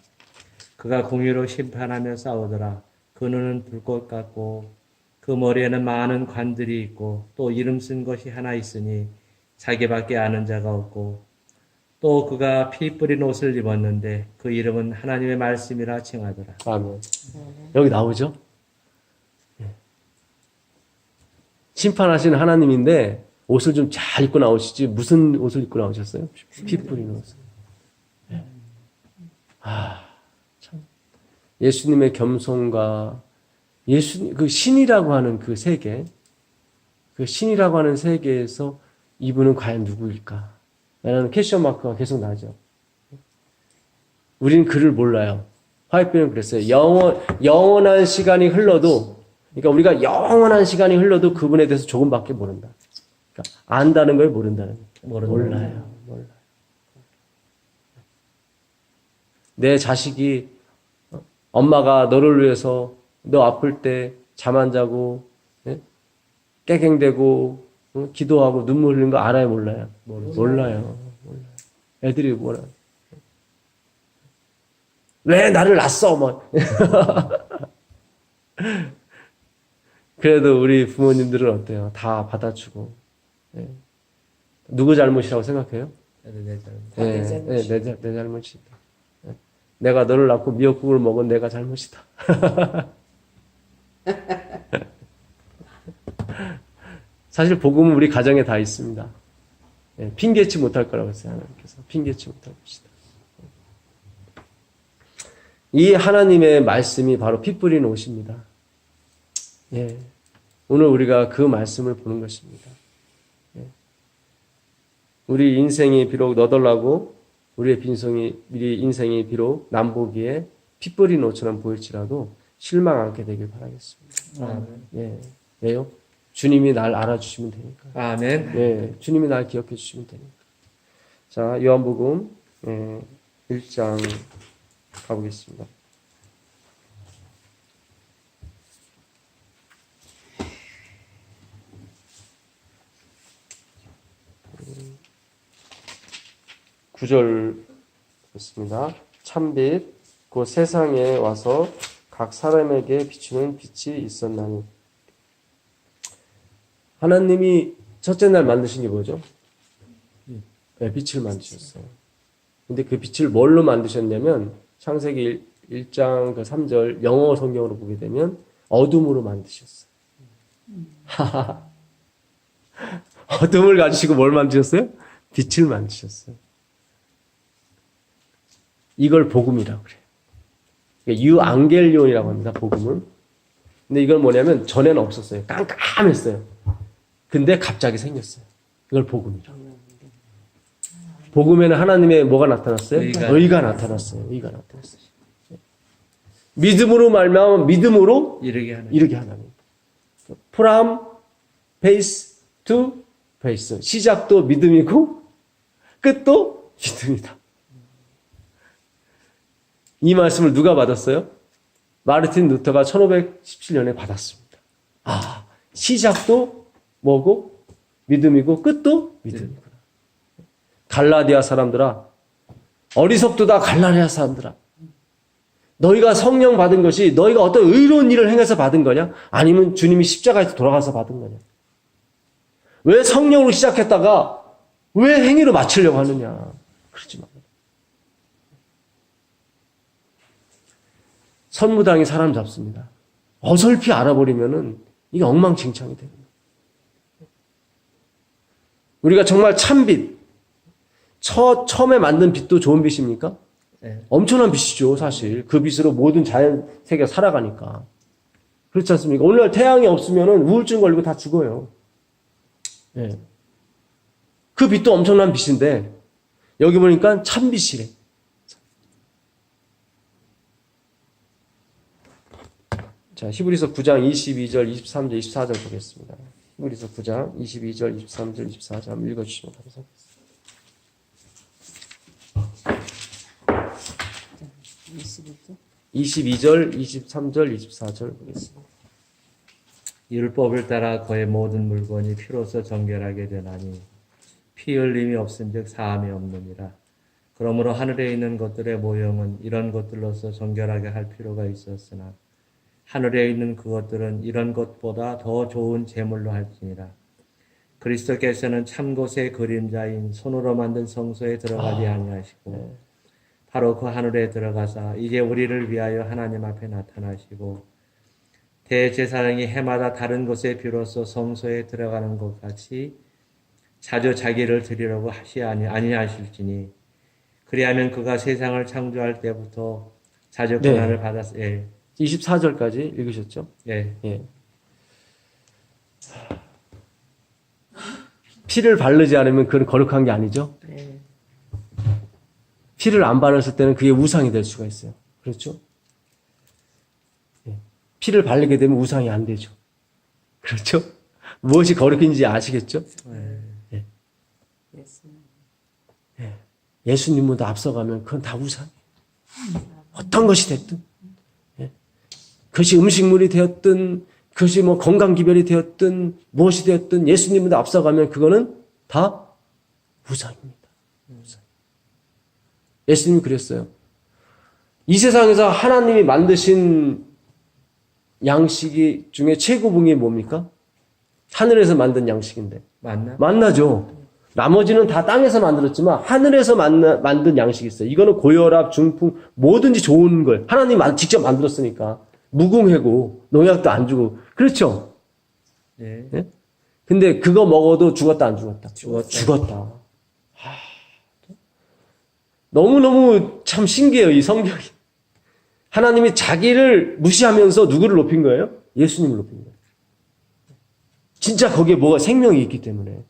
그가 공의로 심판하며 싸우더라. 그 눈은 불꽃 같고 그 머리에는 많은 관들이 있고 또 이름 쓴 것이 하나 있으니 자기밖에 아는 자가 없고 또 그가 피 뿌린 옷을 입었는데 그 이름은 하나님의 말씀이라 칭하더라. 아멘. 여기 나오죠? 심판하시는 하나님인데 옷을 좀 잘 입고 나오시지 무슨 옷을 입고 나오셨어요? 피 뿌리는 옷을. 참 예수님의 겸손과 예수님 그 신이라고 하는 그 세계, 그 신이라고 하는 세계에서 이분은 과연 누구일까? 라는 퀘스천 마크가 계속 나죠. 우리는 그를 몰라요. 화이트는 그랬어요. 영원한 시간이 흘러도, 그러니까 우리가 영원한 시간이 흘러도 그분에 대해서 조금밖에 모른다. 그러니까 안다는 걸 모른다는 거예요. 몰라요. 내 자식이 엄마가 너를 위해서 너 아플 때 잠 안 자고 깨갱대고 기도하고 눈물 흘리는 거 알아요, 몰라요? 몰라요. 애들이 몰라요. 왜 나를 낳았어? 뭐. 그래도 우리 부모님들은 어때요? 다 받아주고. 누구 잘못이라고 생각해요? 내 잘못. 내 잘못이다. 내가 너를 낳고 미역국을 먹은 내가 잘못이다. 사실 복음은 우리 가정에 다 있습니다. 핑계치 못할 거라고 했어요. 하나님께서 핑계치 못할 것이다. 이 하나님의 말씀이 바로 피 뿌리는 옷입니다. 오늘 우리가 그 말씀을 보는 것입니다. 우리 인생이 비록 너덜나고 우리 인생이 비록 남보기에 피 뿌리는 옷처럼 보일지라도 실망 않게 되길 바라겠습니다. 왜요? 주님이 날 알아주시면 되니까. 아멘. 주님이 날 기억해 주시면 되니까. 자, 요한복음 1장 가보겠습니다. (9절) 그렇습니다. 참빛 곧 세상에 와서 각 사람에게 비추는 빛이 있었나니. 하나님이 첫째 날 만드신 게 뭐죠? 빛을 만드셨어요. 근데 그 빛을 뭘로 만드셨냐면 창세기 1장 그 3절 영어 성경으로 보게 되면 어둠으로 만드셨어요. 어둠을 가지시고 뭘 만드셨어요? 빛을 만드셨어요. 이걸 복음이라고 그래요. 유앙겔리온이라고 합니다. 복음을. 근데 이건 뭐냐면 전에는 없었어요. 깜깜했어요. 근데 갑자기 생겼어요. 이걸 복음이라고. 복음에는 하나님의 뭐가 나타났어요? 의가 나타났어요. 의가 나타났어요. 믿음으로 말미암아 믿음으로 이르게 하나님. From base to base. 시작도 믿음이고 끝도 믿음이다. 이 말씀을 누가 받았어요? 마르틴 루터가 1517년에 받았습니다. 시작도 뭐고? 믿음이고 끝도 믿음이구나. 갈라디아 사람들아, 어리석도다 갈라디아 사람들아. 너희가 성령 받은 것이 너희가 어떤 의로운 일을 행해서 받은 거냐? 아니면 주님이 십자가에서 돌아가서 받은 거냐? 왜 성령으로 시작했다가 왜 행위로 맞추려고 하느냐. 그러지 마. 선무당이 사람 잡습니다. 어설피 알아버리면은 이게 엉망진창이 됩니다. 우리가 정말 참빛, 처음에 만든 빛도 좋은 빛입니까? 네. 엄청난 빛이죠, 사실. 그 빛으로 모든 자연 세계가 살아가니까. 그렇지 않습니까? 오늘날 태양이 없으면은 우울증 걸리고 다 죽어요. 예. 그 빛도 엄청난 빛인데, 여기 보니까 참빛이래. 자, 히브리서 9장 22절, 23절, 24절 보겠습니다. 히브리서 9장 22절, 23절, 24절 한번 읽어주시면 감사하겠습니다. 22절, 23절, 24절 보겠습니다. 율법을 따라 그의 모든 물건이 피로써 정결하게 되나니 피 흘림이 없은즉 사함이 없느니라. 그러므로 하늘에 있는 것들의 모형은 이런 것들로서 정결하게 할 필요가 있었으나 하늘에 있는 그것들은 이런 것보다 더 좋은 제물로 할지니라. 그리스도께서는 참것의 그림자인 손으로 만든 성소에 들어가지 아니하시고 바로 그 하늘에 들어가사 이제 우리를 위하여 하나님 앞에 나타나시고 대제사장이 해마다 다른 곳에 비로소 성소에 들어가는 것 같이 자주 자기를 드리려고 하시 아니하실지니 그리하면 그가 세상을 창조할 때부터 자주 고난을 받았. 예. 24절까지 읽으셨죠? 예. 예. 피를 바르지 않으면 그건 거룩한 게 아니죠? 네. 피를 안 바르실 때는 그게 우상이 될 수가 있어요. 그렇죠? 예. 피를 바르게 되면 우상이 안 되죠. 그렇죠? 무엇이 거룩인지 아시겠죠? 예. 예. 예수님보다 앞서가면 그건 다 우상이에요. 어떤 것이 됐든. 예. 그것이 음식물이 되었든, 그것이 뭐 건강기별이 되었든, 무엇이 되었든 예수님보다 앞서가면 그거는 다 우상입니다. 우상. 예수님이 그랬어요. 이 세상에서 하나님이 만드신 양식이 중에 최고봉이 뭡니까? 하늘에서 만든 양식인데. 만나죠. 나머지는 다 땅에서 만들었지만 하늘에서 만든 양식이 있어요. 이거는 고혈압, 중풍, 뭐든지 좋은 걸 하나님이 직접 만들었으니까 무궁해고 농약도 안 주고 그렇죠? 예. 예? 근데 그거 먹어도 죽었다 안 죽었다? 죽었다. 너무너무 참 신기해요, 이 성경이. 하나님이 자기를 무시하면서 누구를 높인 거예요? 예수님을 높인 거예요. 진짜 거기에 뭐가 생명이 있기 때문에.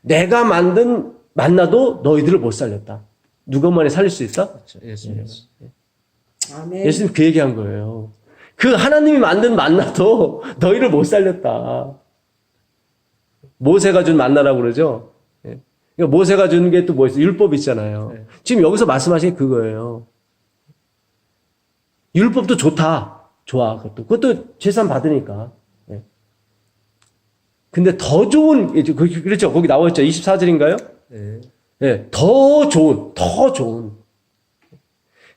내가 만나도 너희들을 못 살렸다. 누구만에 살릴 수 있다? 그렇죠. 예수님. 아멘. 예수님 그 얘기한 거예요. 그 하나님이 만든 만나도 너희를 못 살렸다. 모세가 준 만나라고 그러죠? 예. 그러니까 모세가 준 게 또 뭐 있어요? 율법 있잖아요. 네. 지금 여기서 말씀하신 게 그거예요. 율법도 좋다. 좋아. 그것도 재산 받으니까. 예. 근데 더 좋은, 그렇죠. 거기 나와있죠. 24절인가요? 예. 예. 더 좋은.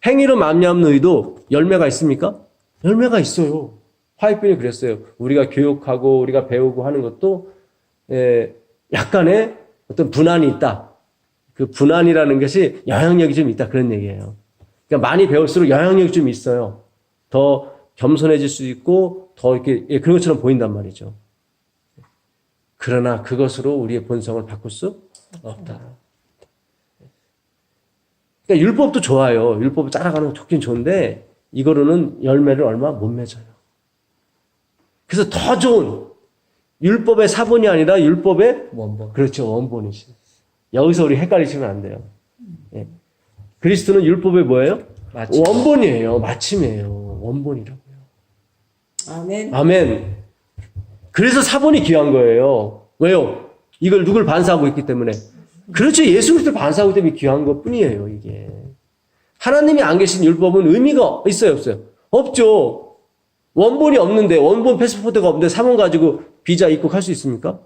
행위로 말미암는 의도 열매가 있습니까? 열매가 있어요. 화이트빈이 그랬어요. 우리가 교육하고 우리가 배우고 하는 것도 약간의 어떤 분한이 있다. 그 분한이라는 것이 영향력이 좀 있다. 그런 얘기예요. 그러니까 많이 배울수록 영향력이 좀 있어요. 더 겸손해질 수 있고 더 이렇게 그런 것처럼 보인단 말이죠. 그러나 그것으로 우리의 본성을 바꿀 수 없다. 그러니까 율법도 좋아요. 율법을 따라가는 거 좋긴 좋은데 이거로는 열매를 얼마 못 맺어요. 그래서 더 좋은 율법의 사본이 아니라 율법의 원본. 그렇죠. 원본이시. 여기서 우리 헷갈리시면 안 돼요. 예. 그리스도는 율법의 뭐예요? 마침. 원본이에요. 마침이에요. 원본이라고요. 아멘. 아멘. 그래서 사본이 귀한 거예요. 왜요? 이걸 누굴 반사하고 있기 때문에. 그렇죠. 예수 그리스도를 반사하기 때문에 귀한 것 뿐이에요. 이게. 하나님이 안 계신 율법은 의미가 있어요? 없어요? 없죠. 원본이 없는데 원본 패스포트가 없는데 사본 가지고 비자 입국할 수 있습니까?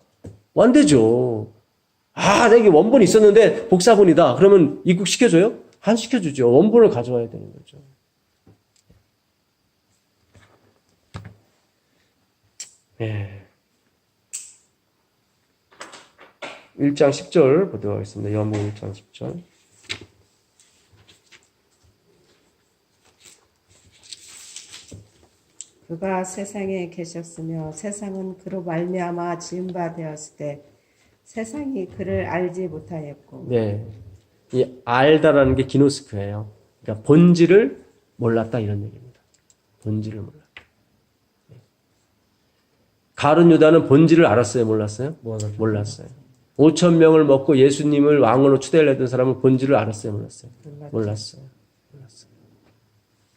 안 되죠. 내게 원본이 있었는데 복사본이다. 그러면 입국시켜줘요? 안 시켜주죠. 원본을 가져와야 되는 거죠. 예. 1장 10절 보도록 하겠습니다. 요한복음 1장 10절. 그가 세상에 계셨으며 세상은 그로 말미암아 지은 바 되었을 때 세상이 그를 알지 못하였고. 네. 이 알다라는 게 기노스크예요. 그러니까 본질을 몰랐다 이런 얘기입니다. 본질을 몰랐다. 네. 가룟 유다는 본질을 알았어요, 몰랐어요? 몰랐어요. 5천 명을 먹고 예수님을 왕으로 추대를 했던 사람은 본질을 알았어요, 몰랐어요? 몰랐어요.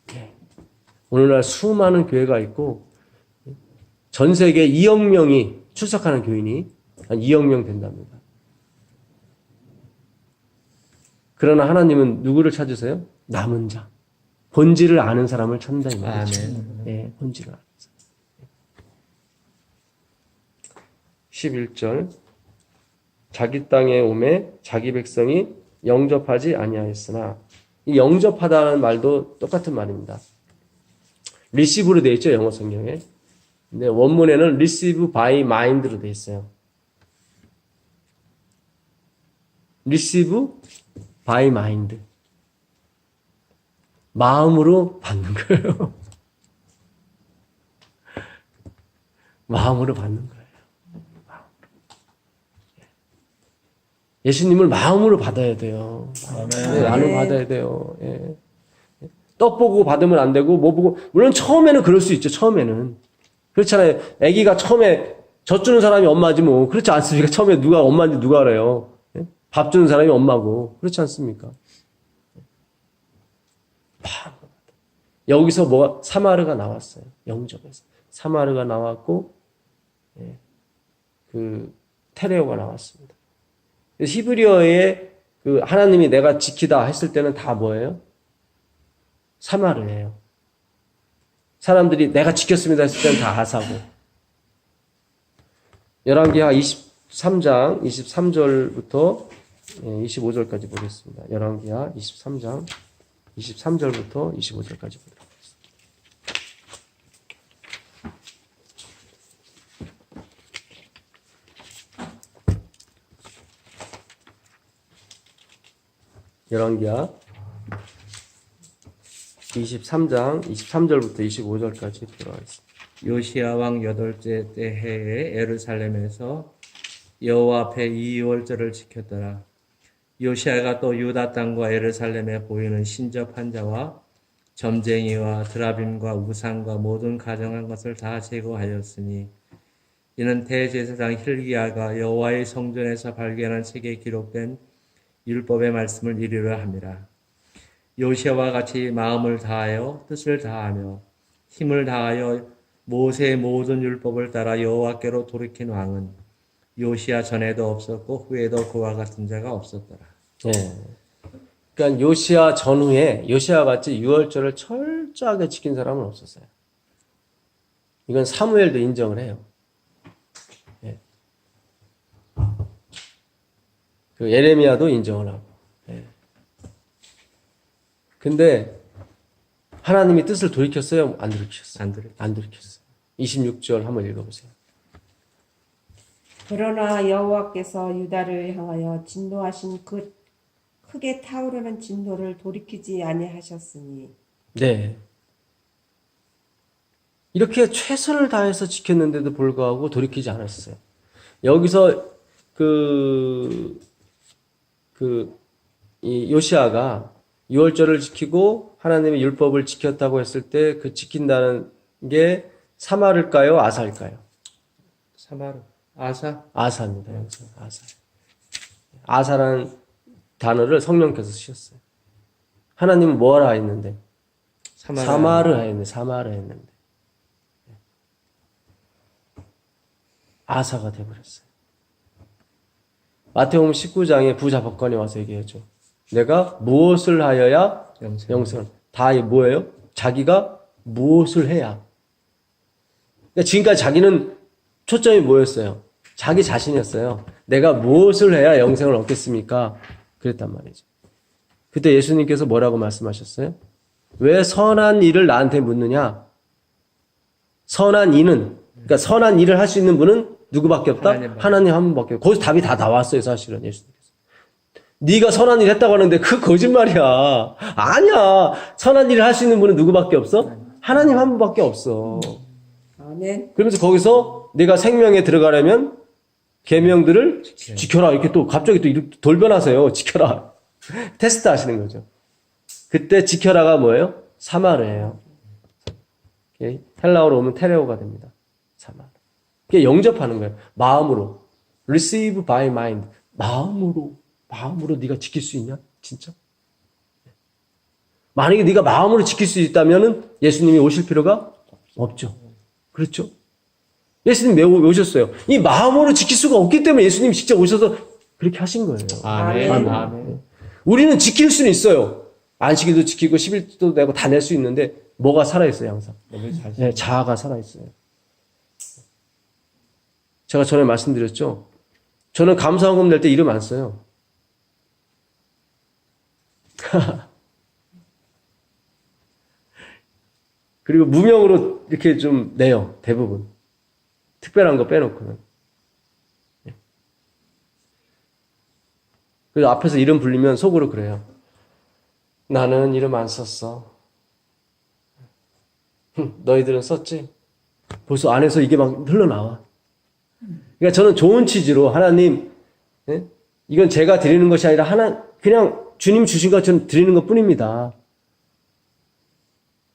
네. 오늘날 수많은 교회가 있고 전 세계 2억 명이 출석하는 교인이 한 2억 명 된답니다. 그러나 하나님은 누구를 찾으세요? 남은 자. 본질을 아는 사람을 찾는다 이 말이죠. 예, 본질을 아는 사람. 11절. 자기 땅에 오매 자기 백성이 영접하지 아니하였으나, 이 영접하다는 말도 똑같은 말입니다. 리시브로 되어 있죠, 영어 성경에. 근데 원문에는 receive by mind로 되어 있어요. receive by mind. 마음으로 받는 거예요. 마음으로 받는 거예요. 예수님을 마음으로 받아야 돼요. 네, 나는 받아야 돼요. 예. 떡 보고 받으면 안 되고, 뭐 보고, 물론 처음에는 그럴 수 있죠, 처음에는. 그렇잖아요. 아기가 처음에 젖 주는 사람이 엄마지 뭐. 그렇지 않습니까? 처음에 누가 엄마인지 누가 알아요. 예? 밥 주는 사람이 엄마고. 그렇지 않습니까? 여기서 뭐가, 사마르가 나왔어요. 영접에서. 사마르가 나왔고, 예. 테레오가 나왔습니다. 히브리어에 하나님이 내가 지키다 했을 때는 다 뭐예요? 사마르예요. 사람들이 내가 지켰습니다 했을 때는 다 아사고. 열왕기하 23장 23절부터 25절까지 보겠습니다. 열왕기하 23장 23절부터 25절까지 보도록 하겠습니다. 열왕기하 23장 23절부터 25절까지 보도록 하겠습니다. 요시야 왕 8째 때 해에 예루살렘에서 여호와 앞에 2월절을 지켰더라. 요시야가 또 유다 땅과 예루살렘에 보이는 신접한 자와 점쟁이와 드라빔과 우상과 모든 가정한 것을 다 제거하였으니, 이는 대제사장 hil기야가 여호와의 성전에서 발견한 책에 기록된 율법의 말씀을 이루려 함이라. 요시야와 같이 마음을 다하여 뜻을 다하며 힘을 다하여 모세의 모든 율법을 따라 여호와께로 돌이킨 왕은 요시야 전에도 없었고 후에도 그와 같은 자가 없었더라. 네. 그러니까 요시야 전후에 요시야 같이 유월절을 철저하게 지킨 사람은 없었어요. 이건 사무엘도 인정을 해요. 네. 예레미야도 인정을 하고. 네. 근데 하나님이 뜻을 돌이켰어요? 안 돌이켰어요? 안 돌이켰어요. 26절 한번 읽어보세요. 그러나 여호와께서 유다를 향하여 진노하신 그 크게 타오르는 진노를 돌이키지 아니하셨으니. 네. 이렇게 최선을 다해서 지켰는데도 불구하고 돌이키지 않았어요. 여기서 이 요시아가 유월절을 지키고 하나님의 율법을 지켰다고 했을 때 그 지킨다는 게 사마르일까요? 아사일까요? 아사입니다. 여기서 아사. 아사라는 단어를 성령께서 쓰셨어요. 하나님은 뭐하라 했는데? 사마르 했는데. 아사가 되어버렸어요. 마태복음 19장에 부자 법관이 와서 얘기하죠. 내가 무엇을 하여야 영생을. 다 뭐예요? 자기가 무엇을 해야. 그러니까 지금까지 자기는 초점이 뭐였어요? 자기 자신이었어요. 내가 무엇을 해야 영생을 얻겠습니까? 그랬단 말이죠. 그때 예수님께서 뭐라고 말씀하셨어요? 왜 선한 일을 나한테 묻느냐? 선한 이는, 그러니까 선한 일을 할 수 있는 분은 누구밖에 없다? 하나님밖에. 하나님 한 분밖에 없다. 거기서 답이 다 나왔어요, 사실은 예수님께서. 네가 선한 일 했다고 하는데 그 거짓말이야. 아니야. 선한 일을 할 수 있는 분은 누구밖에 없어? 하나님 한 분밖에 없어. 아멘. 그러면서 거기서 내가 생명에 들어가려면 계명들을 지켜라. 이렇게 또 갑자기 또 이렇게 돌변하세요. 지켜라. 테스트 하시는 거죠. 그때 지켜라가 뭐예요? 사마르예요. 헬라어로 오면 테레오가 됩니다. 사마르. 그게 영접하는 거예요. 마음으로. receive by mind. 마음으로 네가 지킬 수 있냐? 진짜? 만약에 네가 마음으로 지킬 수 있다면은 예수님이 오실 필요가 없죠. 그렇죠? 예수님 왜 오셨어요? 이 마음으로 지킬 수가 없기 때문에 예수님이 직접 오셔서 그렇게 하신 거예요. 아멘. 아멘. 아멘. 우리는 지킬 수는 있어요. 안식일도 지키고 11조도 내고 다 낼 수 있는데 뭐가 살아있어요, 항상? 네, 자아가 살아있어요. 제가 전에 말씀드렸죠. 저는 감사헌금 낼 때 이름 안 써요. 그리고 무명으로 이렇게 좀 내요, 대부분. 특별한 거 빼놓고는. 그래서 앞에서 이름 불리면 속으로 그래요. 나는 이름 안 썼어. 너희들은 썼지? 벌써 안에서 이게 막 흘러나와. 그러니까 저는 좋은 취지로 하나님, 이건 제가 드리는 것이 아니라 그냥 주님 주신 것처럼 드리는 것 뿐입니다.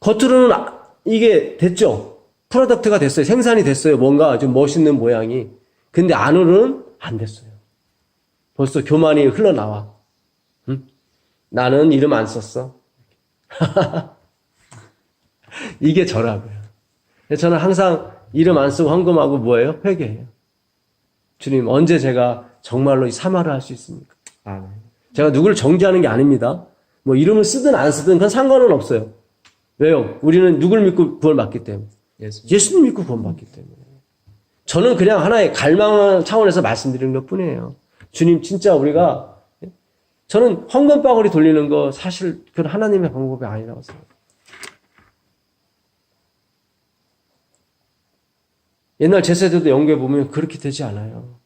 겉으로는 이게 됐죠? 프로덕트가 됐어요. 생산이 됐어요. 뭔가 좀 멋있는 모양이. 근데 안으로는 안 됐어요. 벌써 교만이 흘러나와. 응? 나는 이름 안 썼어. 이게 저라고요. 저는 항상 이름 안 쓰고 헌금하고 뭐예요? 회개해요. 주님, 언제 제가 정말로 이 사마를 할 수 있습니까? 아멘. 제가 누구를 정죄하는 게 아닙니다. 뭐 이름을 쓰든 안 쓰든 그건 상관은 없어요. 왜요? 우리는 누굴 믿고 구원받기 때문에. 예수님 믿고 구원받기 때문에. 저는 그냥 하나의 갈망 차원에서 말씀드리는 것 뿐이에요. 주님, 진짜 우리가, 저는 헌금바구니 돌리는 거 사실 그건 하나님의 방법이 아니라고 생각해요. 옛날 제세대도 연구해 보면 그렇게 되지 않아요.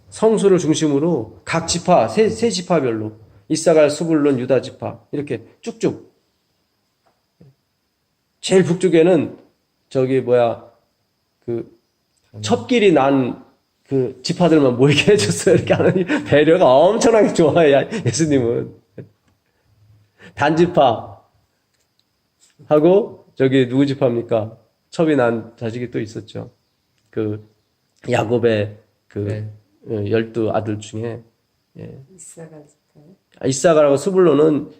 성수를 중심으로 각 지파, 세 지파별로 이사갈, 스불론, 유다 지파 이렇게 쭉쭉. 제일 북쪽에는 첩길이 난 그 지파들만 모이게 해줬어요. 이렇게 하는 배려가 엄청나게 좋아요. 예수님은. 단지파 하고 누구 지파입니까? 첩이 난 자식이 또 있었죠. 그 야곱의 네. 12 아들 중에 이사갈까요? 이사가라고 스불론은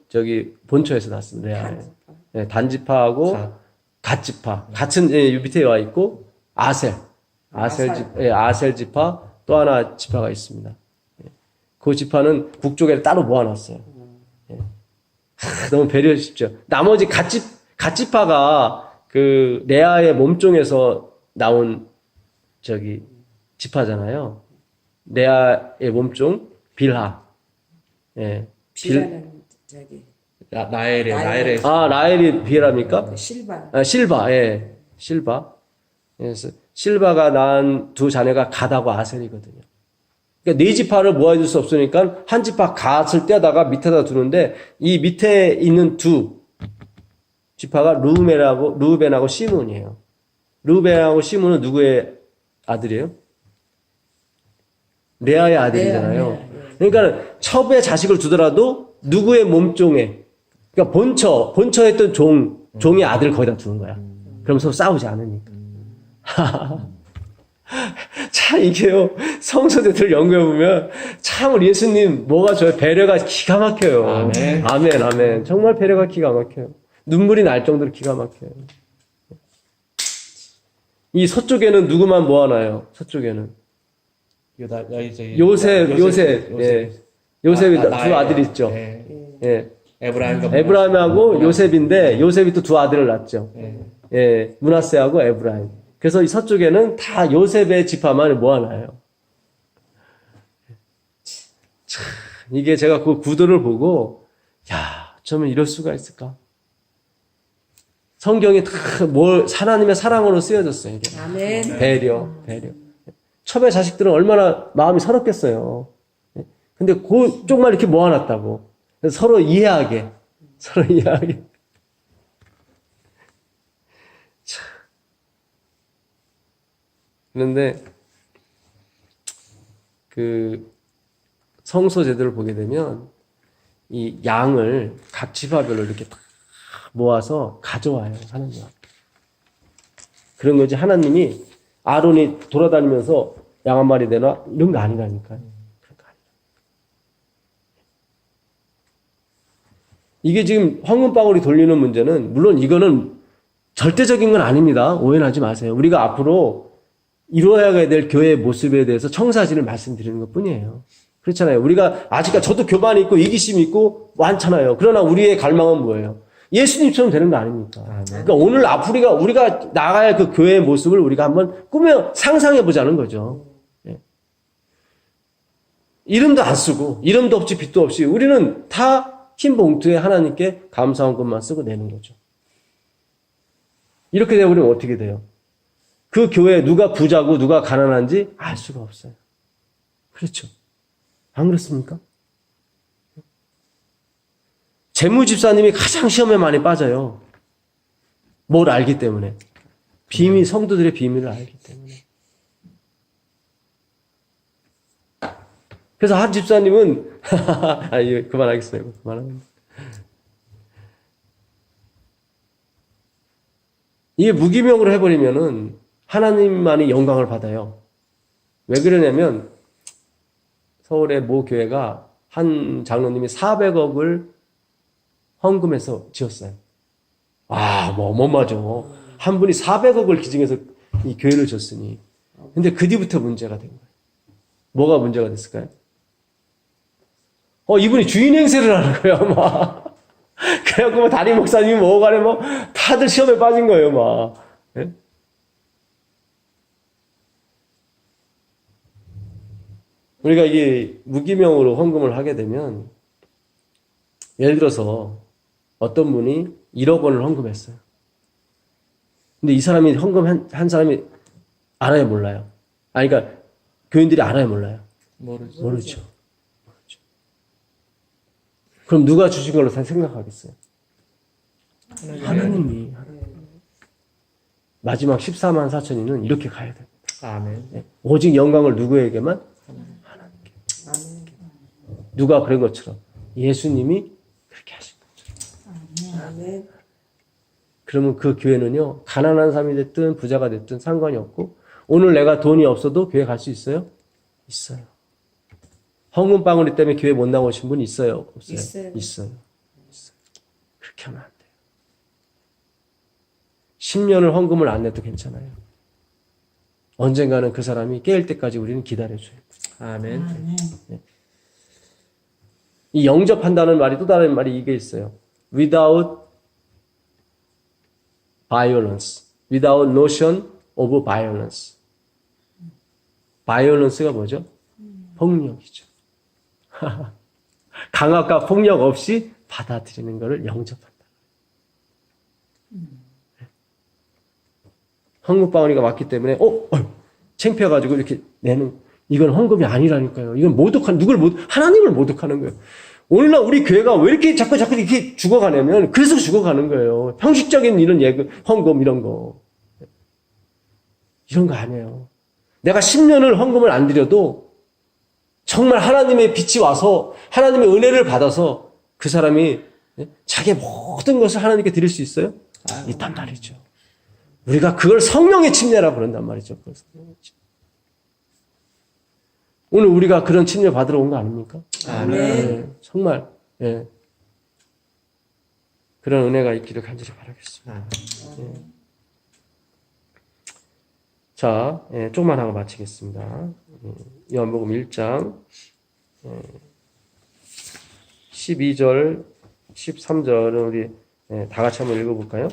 본초에서 났습니다. 단지파. 네, 단지파하고 갓지파. 갓은 밑에 와 있고 아셀 지파 또 하나 지파가 있습니다. 그 지파는 북쪽에 따로 모아놨어요. 너무 배려하십시오. 나머지 갓지파가 그 레아의 몸종에서 나온 지파잖아요. 레아의 몸종 빌하. 예. 빌라는 나엘의 라헬이 빌하입니까? 실바. 실바. 예. 실바. 그래서 실바가 낳은 두 자녀가 갓하고 아셀이거든요. 그러니까 네 지파를 모아줄 수 없으니까 한 지파 갓을 떼다가 밑에다 두는데 이 밑에 있는 두 지파가 루벤하고 시몬이에요. 루벤하고 시몬은 누구의 아들이에요? 레아의 아들이잖아요. 그러니까 첩의 자식을 두더라도 누구의 몸종에, 그러니까 본처 했던 종의 아들을 거기다 두는 거야. 그러면서 싸우지 않으니까. 참 이게요, 성서대들 연구해보면 참 우리 예수님 뭐가 좋아요? 배려가 기가 막혀요. 아멘. 아멘, 아멘. 정말 배려가 기가 막혀요. 눈물이 날 정도로 기가 막혀요. 이 서쪽에는 누구만 모아놔요? 서쪽에는 요셉. 예. 요셉이 두 아들이 있죠. 예. 에브라임하고 요셉인데 요셉이 또 두 아들을 낳죠. 예. 므낫세하고 에브라임. 그래서 이 서쪽에는 다 요셉의 지파만 모아놔요. 참, 이게 제가 그 구도를 보고, 야, 어쩌면 이럴 수가 있을까? 성경이 다 하나님의 사랑으로 쓰여졌어요. 이게. 아멘. 배려. 처음에 자식들은 얼마나 마음이 서럽겠어요. 근데 그쪽만 이렇게 모아놨다고. 그래서 서로 이해하게. 참. 그런데 그 성소 제도를 보게 되면 이 양을 각 지파별로 이렇게 다 모아서 가져와요. 하나님 앞에. 그런 거지. 하나님이 아론이 돌아다니면서 양 한 마리 내놔 이런 거 아니라니까요. 그런 거 아니라. 이게 지금 황금방울이 돌리는 문제는 물론 이거는 절대적인 건 아닙니다. 오해는 하지 마세요. 우리가 앞으로 이루어야 될 교회의 모습에 대해서 청사진을 말씀드리는 것 뿐이에요. 그렇잖아요. 우리가 아직까지 저도 교만이 있고 이기심이 있고 많잖아요. 그러나 우리의 갈망은 뭐예요? 예수님처럼 되는 거 아닙니까? 그러니까 오늘 앞으로 우리가 나가야 할 그 교회의 모습을 우리가 한번 꾸며 상상해 보자는 거죠. 예. 이름도 안 쓰고 이름도 없이 빛도 없이 우리는 다 흰 봉투에 하나님께 감사한 것만 쓰고 내는 거죠. 이렇게 되어버리면 어떻게 돼요? 그 교회에 누가 부자고 누가 가난한지 알 수가 없어요. 그렇죠. 안 그렇습니까? 재무집사님이 가장 시험에 많이 빠져요. 뭘 알기 때문에. 성도들의 비밀을 알기 때문에. 그래서 한 집사님은, 그만하겠어요. 그만합니다. 이게 무기명으로 해버리면은 하나님만이 영광을 받아요. 왜 그러냐면, 서울의 모 교회가 한 장로님이 400억을 헌금해서 지었어요. 어마어마하죠. 한 분이 400억을 기증해서 이 교회를 줬으니. 근데 그 뒤부터 문제가 된 거예요. 뭐가 문제가 됐을까요? 이분이 주인 행세를 하는 거예요, 막. 그래갖고 담임 목사님이 뭐가래, 다들 시험에 빠진 거예요, 막. 예? 우리가 이게 무기명으로 헌금을 하게 되면, 예를 들어서 어떤 분이 1억 원을 헌금했어요. 근데 이 사람이 헌금한 사람이 알아요, 몰라요? 그러니까 교인들이 알아요, 몰라요? 모르죠. 그럼 누가 주신 걸로 생각하겠어요? 하나님이. 마지막 14만 4천이는 이렇게 가야 됩니다. 아멘. 오직 영광을 누구에게만? 하나님께. 누가 그런 것처럼 예수님이 그렇게 하신 것처럼. 아멘. 그러면 그 교회는요, 가난한 사람이 됐든 부자가 됐든 상관이 없고, 오늘 내가 돈이 없어도 교회 갈 수 있어요? 있어요. 헌금방울이 때문에 교회 못 나오신 분 있어요? 없어요? 있어요. 그렇게 하면 안 돼요. 10년을 헌금을 안 내도 괜찮아요. 언젠가는 그 사람이 깨일 때까지 우리는 기다려줘요. 아멘. 이 영접한다는 말이 또 다른 말이 이게 있어요. Without violence. Without notion of violence. violence가 뭐죠? 폭력이죠. 강압과 폭력 없이 받아들이는 것을 영접한다. 헌금방울이가 왔기 때문에 창피해가지고 이렇게 내는, 이건 헌금이 아니라니까요. 이건 하나님을 모독하는 거예요. 오늘날 우리 교회가 왜 이렇게 자꾸 이렇게 죽어가냐면, 그래서 죽어가는 거예요. 형식적인 이런 헌금 이런 거 아니에요. 내가 10년을 헌금을 안 드려도 정말 하나님의 빛이 와서 하나님의 은혜를 받아서 그 사람이 자기의 모든 것을 하나님께 드릴 수 있어요? 있단 말이죠. 우리가 그걸 성령의 침례라 그런단 말이죠. 오늘 우리가 그런 침례 받으러 온 거 아닙니까? 아멘. 정말 그런 은혜가 있기를 간절히 바라겠습니다. 자, 조금만 하고 마치겠습니다. 요한복음 1장 12절, 13절은 우리 다 같이 한번 읽어볼까요?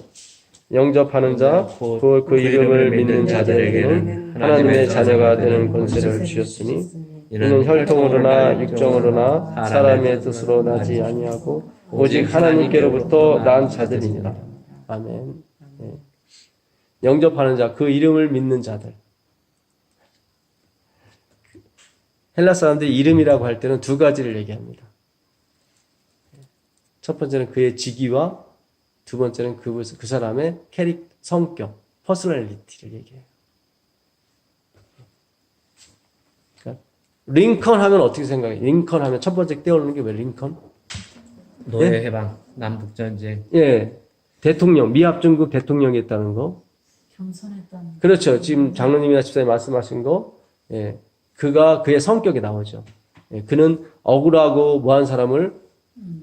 영접하는 자, 곧 그 이름을 믿는 자들에게는 하나님의 자녀가 되는 권세를 주셨으니 이는 혈통으로나 육정으로나 사람의 뜻으로 나지 아니하고 오직 하나님께로부터 난 자들이니라. 아멘. 예. 영접하는 자, 그 이름을 믿는 자들. 헬라 사람들이 이름이라고 할 때는 두 가지를 얘기합니다. 첫 번째는 그의 직위와 두 번째는 그 사람의 성격, 퍼스널리티를 얘기해요. 그러니까 링컨 하면 어떻게 생각해요? 링컨 하면 첫 번째 떠오르는 게 왜 링컨? 노예 해방, 남북 전쟁. 예, 대통령, 미합중국 대통령이었다는 거. 겸손했다는. 그렇죠. 지금 장로님이나 집사님 말씀하신 거, 예, 그의 성격에 나오죠. 예, 그는 억울하고 뭐한 사람을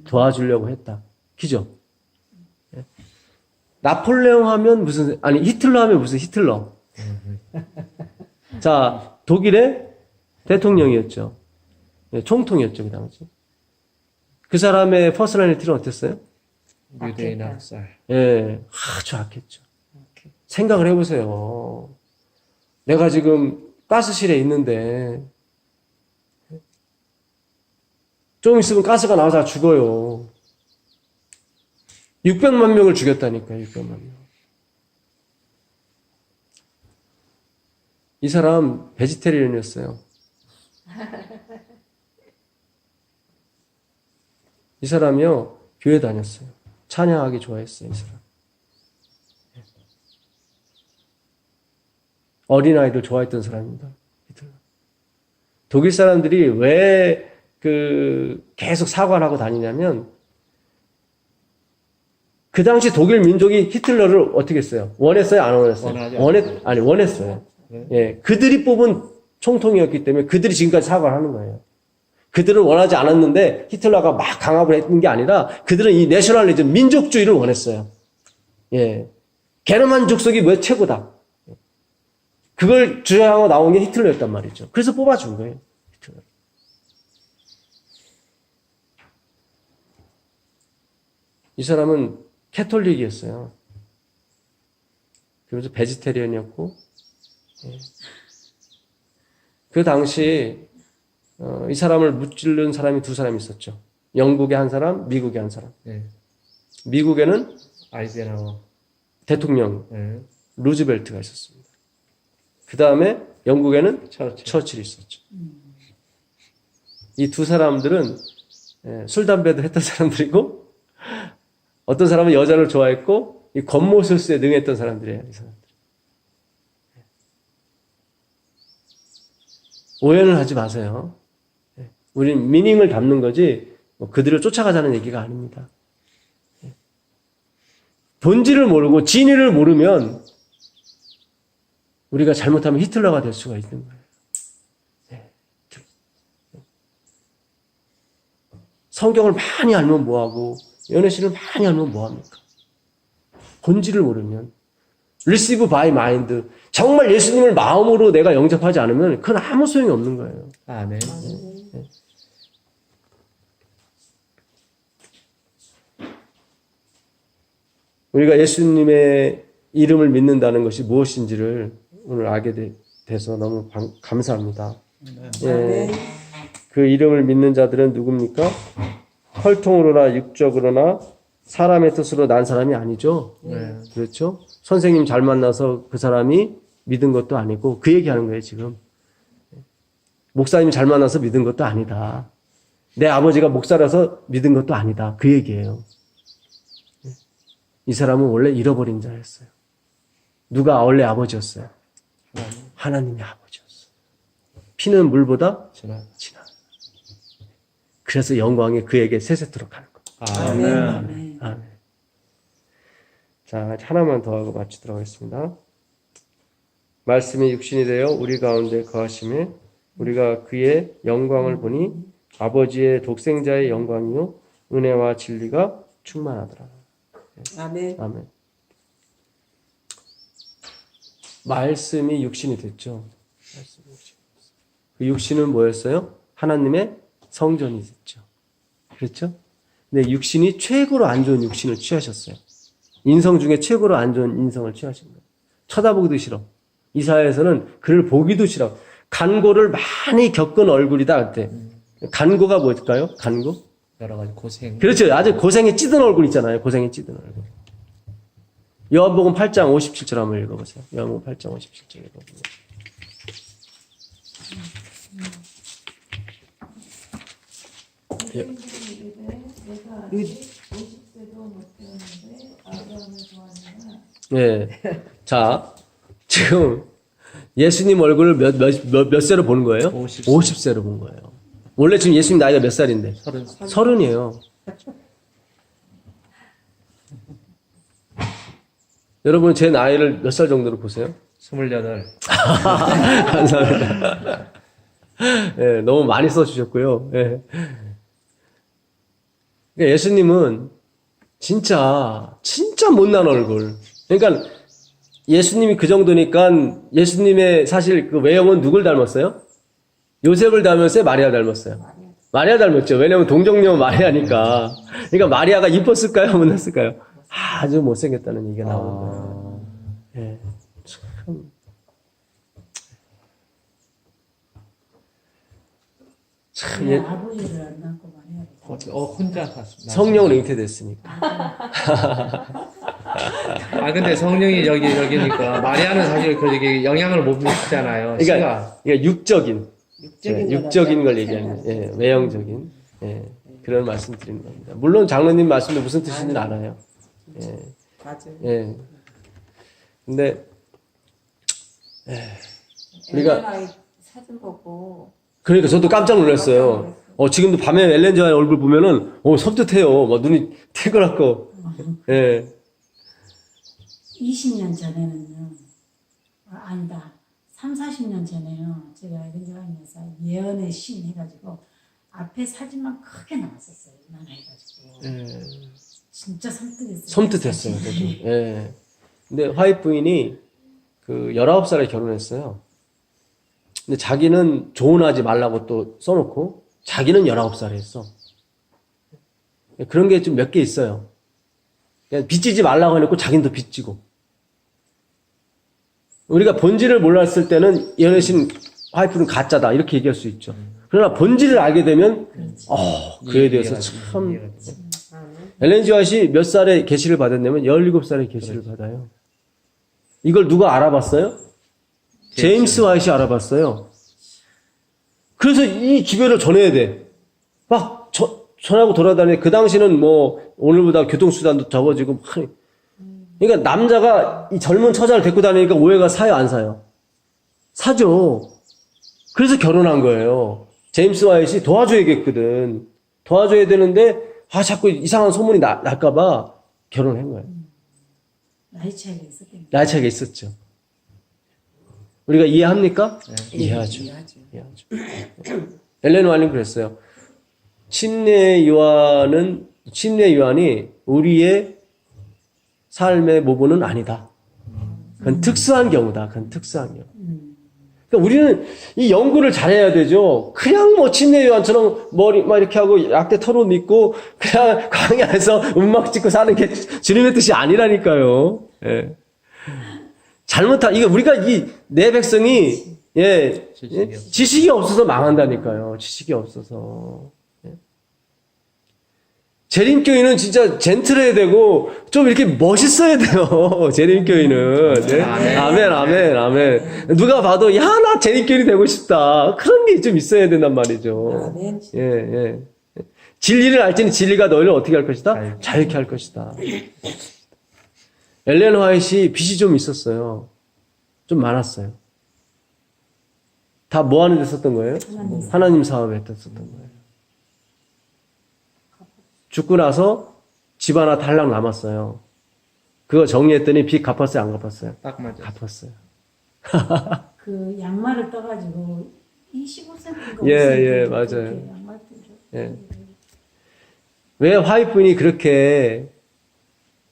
도와주려고 했다. 그죠? 예. 나폴레옹 하면 히틀러 하면 무슨 히틀러? 자, 독일의 대통령이었죠. 예, 총통이었죠, 그 당시. 그 사람의 퍼스널리티는 어땠어요? 유대인 학살. 예, 아주 악했죠. 생각을 해보세요. 내가 지금 가스실에 있는데 좀 있으면 가스가 나와서 죽어요. 600만 명을 죽였다니까요. 600만 명. 이 사람 베지테리언이었어요. 이 사람이요 교회 다녔어요. 찬양하기 좋아했어요. 이 사람. 어린아이들 좋아했던 사람입니다. 독일 사람들이 왜 계속 사과를 하고 다니냐면, 그 당시 독일 민족이 히틀러를 어떻게 했어요? 원했어요? 안 원했어요? 원했어요. 네. 예. 그들이 뽑은 총통이었기 때문에 그들이 지금까지 사과를 하는 거예요. 그들은 원하지 않았는데 히틀러가 막 강압을 했던 게 아니라 그들은 이 내셔널리즘, 민족주의를 원했어요. 예. 게르만 족속이 왜 최고다. 그걸 주장하고 나온 게 히틀러였단 말이죠. 그래서 뽑아준 거예요. 히틀러. 이 사람은 캐톨릭이었어요. 그래서 베지테리언이었고, 예. 그 당시 이 사람을 무찌른 사람이 두 사람이 있었죠. 영국의 한 사람, 미국의 한 사람. 네. 미국에는 아이젠하워. 대통령 네. 루즈벨트가 있었습니다. 그 다음에 영국에는 처칠. 처칠이 있었죠. 이 두 사람들은 술, 담배도 했던 사람들이고, 어떤 사람은 여자를 좋아했고, 이 겉모술수에 능했던 사람들이에요. 이 사람들. 오해는 하지 마세요. 우린 미닝을 담는 거지, 그들을 쫓아가자는 얘기가 아닙니다. 본질을 모르고 진위를 모르면 우리가 잘못하면 히틀러가 될 수가 있는 거예요. 성경을 많이 알면 뭐하고 연애신을 많이 알면 뭐합니까? 본질을 모르면 receive by mind, 정말 예수님을 마음으로 내가 영접하지 않으면 그건 아무 소용이 없는 거예요. 아멘. 우리가 예수님의 이름을 믿는다는 것이 무엇인지를 오늘 알게 돼서 너무 감사합니다. 예, 그 이름을 믿는 자들은 누굽니까? 혈통으로나 육적으로나 사람의 뜻으로 난 사람이 아니죠. 네. 그렇죠? 선생님 잘 만나서 그 사람이 믿은 것도 아니고 그 얘기하는 거예요 지금. 목사님 잘 만나서 믿은 것도 아니다. 내 아버지가 목사라서 믿은 것도 아니다. 그 얘기예요. 이 사람은 원래 잃어버린 자였어요. 누가 원래 아버지였어요? 하나님이 아버지였어요. 피는 물보다 진하다. 그래서 영광이 그에게 세세토록 하는 겁니다. 아멘. 아멘. 자, 하나만 더 하고 마치도록 하겠습니다. 말씀이 육신이 되어 우리 가운데 거하심에 우리가 그의 영광을 보니 아버지의 독생자의 영광이요 은혜와 진리가 충만하더라. 아멘. 아멘. 말씀이 육신이 됐죠. 그 육신은 뭐였어요? 하나님의 성전이 됐죠. 그렇죠? 근데 육신이 최고로 안 좋은 육신을 취하셨어요. 인성 중에 최고로 안 좋은 인성을 취하신 거예요. 쳐다보기도 싫어. 이 사회에서는 그를 보기도 싫어. 간고를 많이 겪은 얼굴이다. 그때. 간고가 뭘까요? 간고? 여러 가지 고생. 그렇죠. 아주 고생에 찌든 얼굴 있잖아요. 고생에 찌든 얼굴. 요한복음 8장 57절 한번 읽어보세요. 요한복음 8장 57절 읽어보세요. 예. 자, 지금 예수님 얼굴을 몇 세로 보는 거예요? 50세로 본 거예요. 원래 지금 예수님 나이가 몇 살인데? 30이에요. 여러분, 제 나이를 몇 살 정도로 보세요? 28. 감사합니다. 예, 너무 많이 써주셨고요. 예. 그러니까 예수님은 진짜 못난 얼굴. 그러니까 예수님이 그 정도니까 예수님의 사실 그 외형은 누굴 닮았어요? 요셉을 닮았어요? 마리아 닮았어요? 마리아 닮았죠. 왜냐면 동정녀 마리아니까. 그러니까 마리아가 이뻤을까요? 못났을까요? 아주 못생겼다는 얘기가 나오는 거예요. 예. 참. 참, 아버지를 안 낳고 말이야. 혼자 샀습니다. 성령으로 잉태됐으니까. 근데 성령이 여기니까 마리아는 사실 그게 영향을 못 미치잖아요. 그러니까 육적인 걸 얘기하는, 예, 외형적인, 예, 그런 말씀 드리는 겁니다. 물론 장로님 말씀도 무슨 뜻인지는 알아요. 예, 맞아요. 예. 근데, 우리가, 엘레나의 사진 보고 그러니까 저도 깜짝 놀랐어요. 지금도 밤에 엘렌즈와의 얼굴 보면은, 섬뜩해요. 막 눈이 튀그랗고, 예. 20년 전에는요. 아니다. 3, 40년 전에요. 제가 엘렌즈와이에서 예언의 신 해가지고 앞에 사진만 크게 나왔었어요. 만화해가지고. 진짜 섬뜩했어요. 섬뜩했어요, 저도. 예. 근데 화이트 부인이 그 19살에 결혼했어요. 근데 자기는 조언하지 말라고 또 써놓고 자기는 19살에 했어. 그런 게 좀 몇 개 있어요. 그냥 빚지지 말라고 해놓고 자기는 더 빚지고. 우리가 본질을 몰랐을 때는 연애신 화이프는 가짜다 이렇게 얘기할 수 있죠. 그러나 본질을 알게 되면 그에 대해서 참 엘렌 지 화이트이 몇 살에 계시를 받았냐면 17살에 계시를 받아요. 이걸 누가 알아봤어요? 제임스 화이트이 알아봤어요. 그래서 이 기별을 전해야 돼. 막 전하고 돌아다니는데 그 당시는 뭐 오늘보다 교통수단도 적어지고 그러니까 남자가 이 젊은 처자를 데리고 다니니까 오해가 사요 안 사요? 사죠. 그래서 결혼한 거예요. 제임스 화이트이 도와줘야겠거든. 도와줘야 되는데 자꾸 이상한 소문이 날까봐 결혼한 거예요. 나이 차이가 있었겠네. 나이 차이가 있었죠. 우리가 이해합니까? 네. 이해하죠. 엘렌 화이트는 그랬어요. 침례 요한이 우리의 삶의 모본은 아니다. 그건 특수한 경우다. 그건 특수한 경우. 그러니까 우리는 이 연구를 잘해야 되죠. 그냥 뭐 침례 요한처럼 머리 막 이렇게 하고 약대 털옷 입고 그냥 광야에서 음악 찍고 사는 게 주님의 뜻이 아니라니까요. 예. 이게 우리가 내 백성이 지식이 없어서 망한다니까요. 지식이 없어서. 재림교인은 진짜 젠틀해야 되고 좀 이렇게 멋있어야 돼요. 재림교인은. 네? 아멘. 누가 봐도 나 재림교인이 되고 싶다. 그런 게 좀 있어야 된단 말이죠. 아멘. 예. 진리를 알지니 진리가 너희를 어떻게 할 것이다? 자유케 할 것이다. 엘렌 화이트이 빚이 좀 있었어요. 좀 많았어요. 다 뭐 하는 데 썼던 거예요? 하나님 사업에 썼던 거예요. 죽고 나서 집 하나 달랑 남았어요. 그거 정리했더니 빚 갚았어요? 안 갚았어요? 딱 맞아요. 갚았어요. 그 양말을 떠가지고 25센트인가 예, 맞아요. 예. 왜 화이트분이 그렇게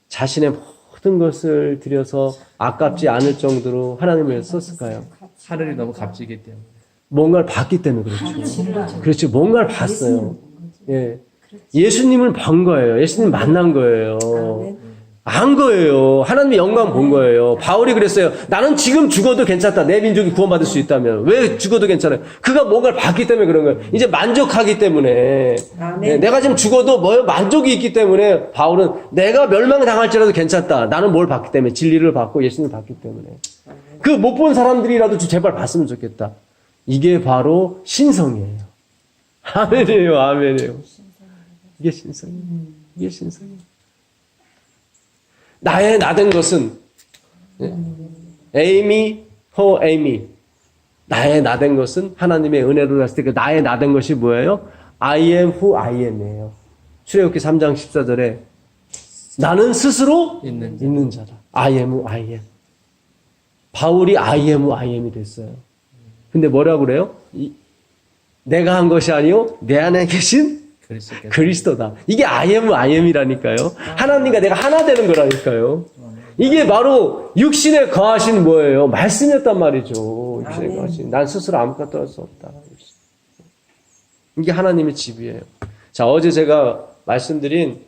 자신의 모든 것을 들여서 아깝지 않을 정도로 하나님을 위해서 썼을까요? 하늘이 너무 값지기 때문에. 뭔가를 봤기 때문에 그렇죠. 그렇죠. 뭔가를 봤어요. 예. 예수님을 본 거예요. 예수님 만난 거예요. 안 거예요. 하나님의 영광 본 거예요. 바울이 그랬어요. 나는 지금 죽어도 괜찮다. 내 민족이 구원받을 수 있다면. 왜 죽어도 괜찮아요? 그가 뭔가를 봤기 때문에 그런 거예요. 이제 만족하기 때문에. 아멘. 네, 내가 지금 죽어도 만족이 있기 때문에 바울은 내가 멸망당할지라도 괜찮다. 나는 뭘 봤기 때문에. 진리를 봤고 예수님을 봤기 때문에. 그 못 본 사람들이라도 좀 제발 봤으면 좋겠다. 이게 바로 신성이에요. 아멘이에요. 아멘이에요. 이게 신성이에요. 이게 신성이에요. 나의 나된 것은 에이미 허 에이미 나의 나된 것은 하나님의 은혜로 했을 때 그 나의 나된 것이 뭐예요? I am who I am이에요. 출애굽기 3장 14절에 나는 스스로 있는 자다. I am who I am. 바울이 I am who I am이 됐어요. 근데 뭐라고 그래요? 내가 한 것이 아니요 내 안에 계신 그리스도다. 이게 I am I am이라니까요. 하나님과 내가 하나 되는 거라니까요. 이게 바로 육신에 거하신 뭐예요? 말씀이었단 말이죠. 육신에 거하신. 난 스스로 아무것도 할 수 없다. 이게 하나님의 집이에요. 자, 어제 제가 말씀드린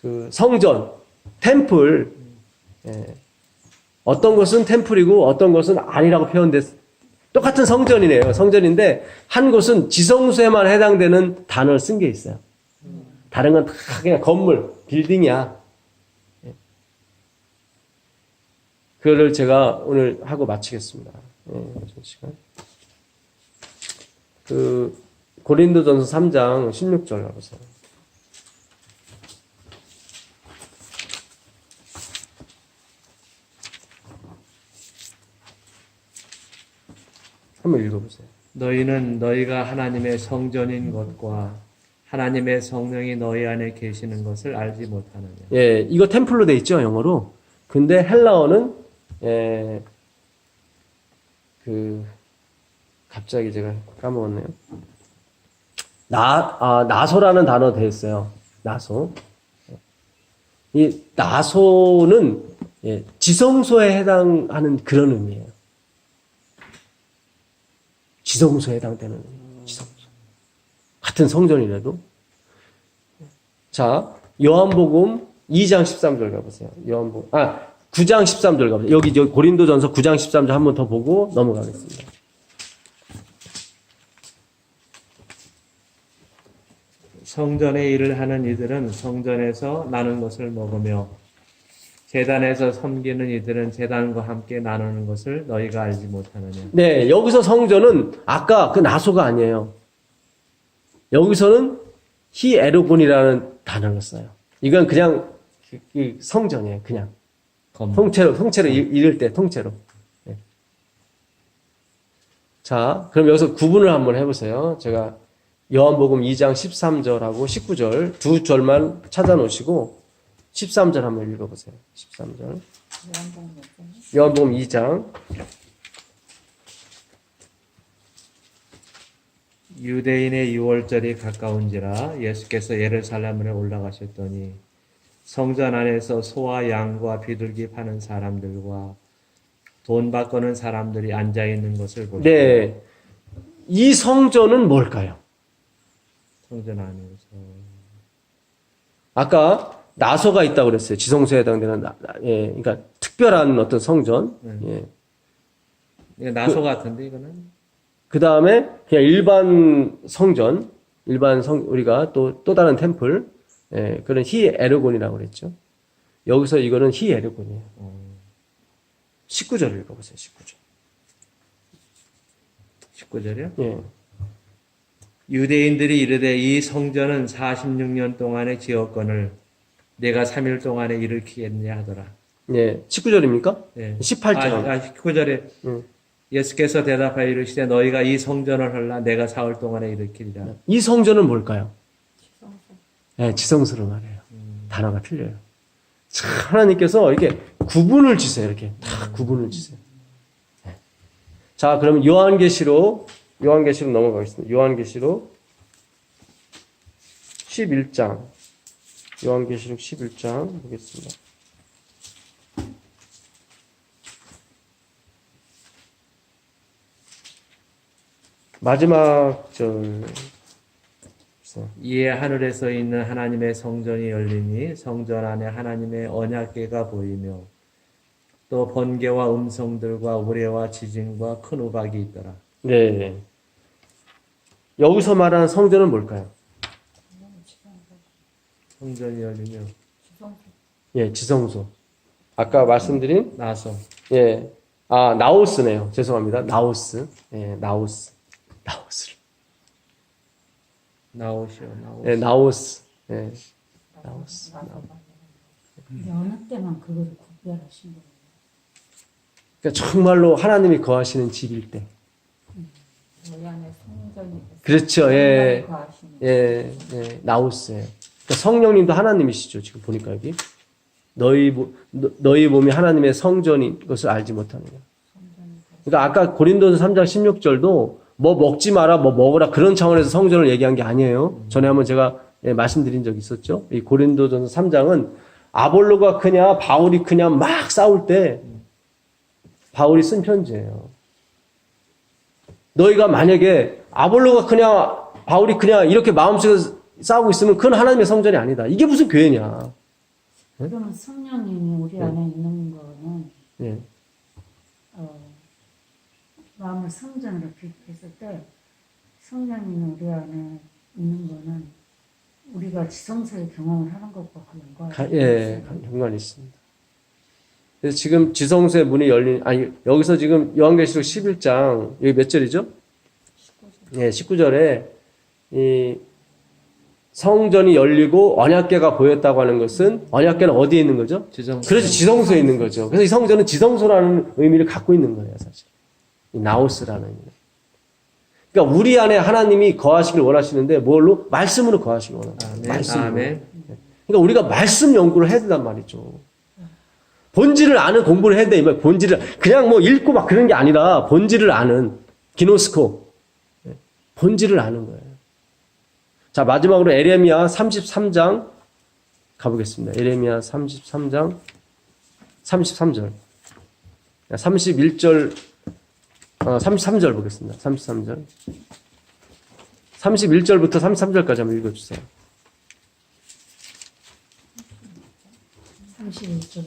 그 성전, 템플, 어떤 것은 템플이고 어떤 것은 아니라고 표현됐어요. 똑같은 성전이네요. 성전인데 한 곳은 지성소에만 해당되는 단어를 쓴 게 있어요. 다른 건 다 그냥 건물, 빌딩이야. 그거를 제가 오늘 하고 마치겠습니다. 시간. 그 고린도전서 3장 16절 가보세요. 한번 읽어보세요. 너희는 너희가 하나님의 성전인 것과 하나님의 성령이 너희 안에 계시는 것을 알지 못하느냐. 예, 이거 템플로 돼 있죠, 영어로. 근데 헬라어는 갑자기 제가 까먹었네요. 나소라는 단어 돼 있어요. 나소. 이 나소는 지성소에 해당하는 그런 의미예요. 지성소에 해당되는 지성소. 같은 성전이라도. 자, 요한복음 2장 13절 가보세요. 9장 13절 가보세요. 여기 고린도전서 9장 13절 한 번 더 보고 넘어가겠습니다. 성전의 일을 하는 이들은 성전에서 나눈 것을 먹으며 제단에서 섬기는 이들은 제단과 함께 나누는 것을 너희가 알지 못하느냐. 네, 여기서 성전은 아까 그 나소가 아니에요. 여기서는 히에르곤이라는 단어를 써요. 이건 그냥 성전이에요. 그냥 통째로 이를 때 통째로. 네. 자, 그럼 여기서 구분을 한번 해보세요. 제가 요한복음 2장 13절하고 19절 두 절만 찾아놓으시고 13절 한번 읽어보세요. 13절. 요한복음 2장. 유대인의 유월절이 가까운지라 예수께서 예루살렘으로 올라가셨더니 성전 안에서 소와 양과 비둘기 파는 사람들과 돈 바꾸는 사람들이 앉아 있는 것을 보시고. 네. 이 성전은 뭘까요? 성전 안에서. 아까 나소가 있다고 그랬어요. 지성소에 해당되는 그러니까 특별한 어떤 성전. 이거 나소 같은데 이거는. 그 다음에 그냥 일반 성전, 우리가 또 다른 템플, 그런 히에르곤이라고 그랬죠. 여기서 이거는 히에르곤이에요. 19절 읽어보세요. 19절. 19절이요? 예. 유대인들이 이르되 이 성전은 46년 동안의 지었건을 내가 3일 동안에 일으키겠냐 하더라. 예. 19절입니까? 예. 18절. 19절에 예수께서 대답하여 이르시되 너희가 이 성전을 헐라 내가 4월 동안에 일으키리라. 이 성전은 뭘까요? 네, 지성소를 말해요. 단어가 틀려요. 참, 하나님께서 이렇게 구분을 지세요. 이렇게 다 구분을 지세요. 네. 자, 그럼 요한계시록 넘어가겠습니다. 요한계시록 11장. 요한계시록 11장 보겠습니다. 마지막 절 이에 하늘에서 있는 하나님의 성전이 열리니 성전 안에 하나님의 언약궤가 보이며 또 번개와 음성들과 우레와 지진과 큰 우박이 있더라. 네. 여기서 말하는 성전은 뭘까요? 성전이 열리며 예, 지성소. 아까 말씀드린 나서 예, 아 나오스네요. 죄송합니다. 나오스. 예, 나오스. 나오스. 나오시오 나오시오. 예, 나오스. 예, 나오스. 근데 어느 때만 그거를 구별하신 거예요. 그러니까 정말로 하나님이 거하시는 집일 때. 저희 안에 성전이 그렇죠. 예. 거하시는 예, 예, 나오스예요. 그러니까 성령님도 하나님이시죠. 지금 보니까 여기 너희 몸이 하나님의 성전인 것을 알지 못하느냐. 그러니까 아까 고린도서 3장 16절도 뭐 먹지 마라, 뭐 먹으라 그런 차원에서 성전을 얘기한 게 아니에요. 전에 한번 제가 예, 말씀드린 적이 있었죠. 이 고린도전서 3장은 아볼로가 크냐 바울이 크냐 막 싸울 때 바울이 쓴 편지예요. 너희가 만약에 아볼로가 크냐 바울이 크냐 이렇게 마음속에서 싸우고 있으면 그건 하나님의 성전이 아니다. 이게 무슨 교회냐. 그러면 성령님이 우리 안에 있는 거는 예. 마음을 성전으로 비교했을 때 성령님이 우리 안에 있는 거는 우리가 지성소의 경험을 하는 것과 연관이 예, 연관이 있습니다. 그래서 지금 지성소의 문이 열린, 아니, 여기서 지금 요한계시록 11장, 여기 몇 절이죠? 19절. 예, 19절에, 이, 성전이 열리고 언약궤가 보였다고 하는 것은, 언약궤는 어디에 있는 거죠? 지성소. 그래서 지성소에 있는 거죠. 그래서 이 성전은 지성소라는 의미를 갖고 있는 거예요, 사실. 이 나오스라는 의미. 그러니까 우리 안에 하나님이 거하시길 원하시는데, 뭘로? 말씀으로 거하시길 원합니다. 아멘. 말씀으로. 아멘. 그러니까 우리가 말씀 연구를 해야 된단 말이죠. 본질을 아는 공부를 해야 돼. 이 말. 본질을 그냥 뭐 읽고 막 그런 게 아니라 본질을 아는 기노스코. 본질을 아는 거예요. 자, 마지막으로 에레미야 33장 가보겠습니다. 에레미야 33장 33절. 31절 33절 보겠습니다. 33절. 31절부터 33절까지 한번 읽어 주세요. 31절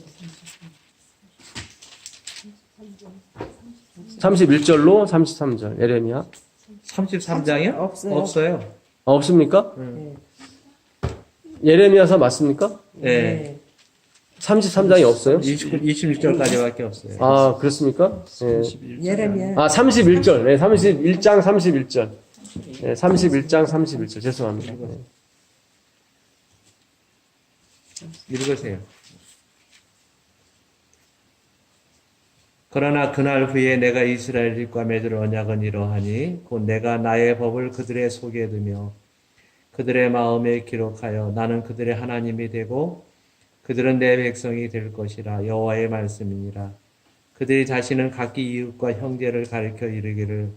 31절로 33절. 에레미야. 33장이요? 없어요. 없어요. 아, 없습니까? 예레미야서 맞습니까? 네. 33장이 없어요? 26절까지밖에 없어요. 아, 그렇습니까? 예. 예레미야 아, 31절. 네, 31장 31절. 네, 31장 31절. 죄송합니다. 네. 읽으세요. 그러나 그날 후에 내가 이스라엘 집과 맺을 언약은 이러하니 곧 내가 나의 법을 그들의 속에 두며 그들의 마음에 기록하여 나는 그들의 하나님이 되고 그들은 내 백성이 될 것이라. 여호와의 말씀이니라. 그들이 자신은 각기 이웃과 형제를 가리켜 이르기를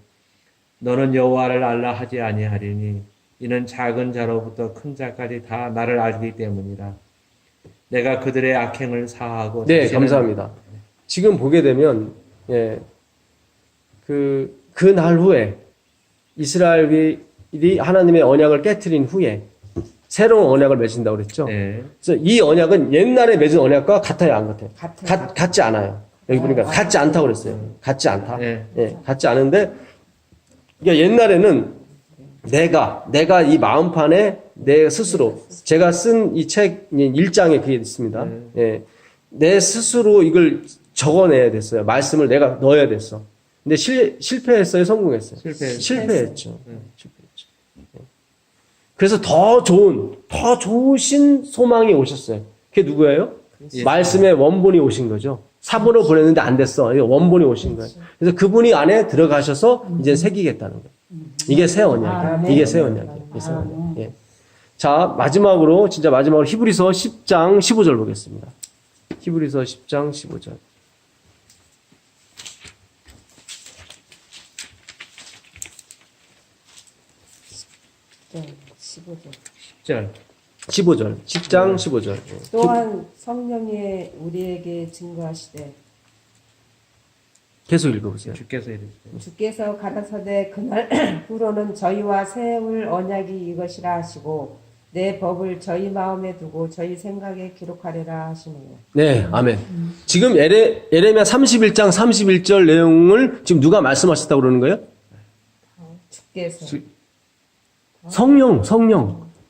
너는 여호와를 알라 하지 아니하리니 이는 작은 자로부터 큰 자까지 다 나를 알기 때문이라. 내가 그들의 악행을 사하고 네, 자신은 감사합니다. 지금 보게 되면, 예, 그 날 후에 이스라엘이 하나님의 언약을 깨트린 후에 새로운 언약을 맺은다고 그랬죠. 네. 그래서 이 언약은 옛날에 맺은 언약과 같아요, 안 같아요? 같아요. 같지 않아요. 여기 보니까 같지 않다고 그랬어요. 같지 않다. 네. 예, 같지 않은데, 그러니까 옛날에는 내가 이 마음판에 내 스스로, 제가 쓴 이 책 1장에 그게 있습니다. 예, 내 스스로 이걸 적어내야 됐어요. 말씀을 내가 넣어야 됐어. 근데 실패했어요? 성공했어요? 실패했죠. 실패했죠. 실패했죠. 예. 그래서 더 좋으신 소망이 오셨어요. 그게 누구예요? 말씀의 원본이 오신 거죠. 사본으로 보냈는데 안 됐어. 이게 원본이 오신 거예요. 그래서 그분이 안에 들어가셔서 이제 새기겠다는 거예요. 이게 새 언약이에요. 이게 새 언약이에요. 이게 새 언약. 예. 자, 마지막으로 히브리서 10장 15절 보겠습니다. 히브리서 10장 15절. 15절. 10절. 10장 15절. 예. 또한 성령이 우리에게 증거하시되 계속 읽어보세요. 주께서 이르시되 주께서 가라사대 그날 후로는 저희와 세울 언약이 이것이라 하시고 내 법을 저희 마음에 두고 저희 생각에 기록하리라 하시네요. 네, 아멘. 지금 예레미야 31장 31절 내용을 지금 누가 말씀하셨다고 그러는 거예요? 주께서 성령.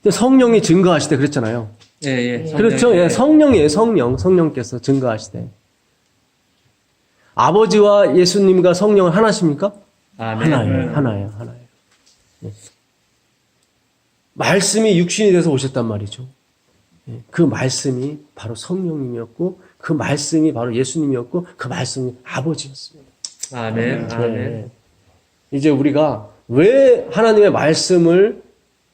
근데 성령이 증거하시되 그랬잖아요. 예, 예. 그렇죠. 예, 성령이에요. 성령께서 증거하시되. 아버지와 예수님과 성령은 하나십니까? 아멘. 하나예요. 예. 말씀이 육신이 돼서 오셨단 말이죠. 예. 그 말씀이 바로 성령님이었고, 그 말씀이 바로 예수님이었고, 그 말씀이 아버지였습니다. 아멘. 아멘. 이제 우리가 왜 하나님의 말씀을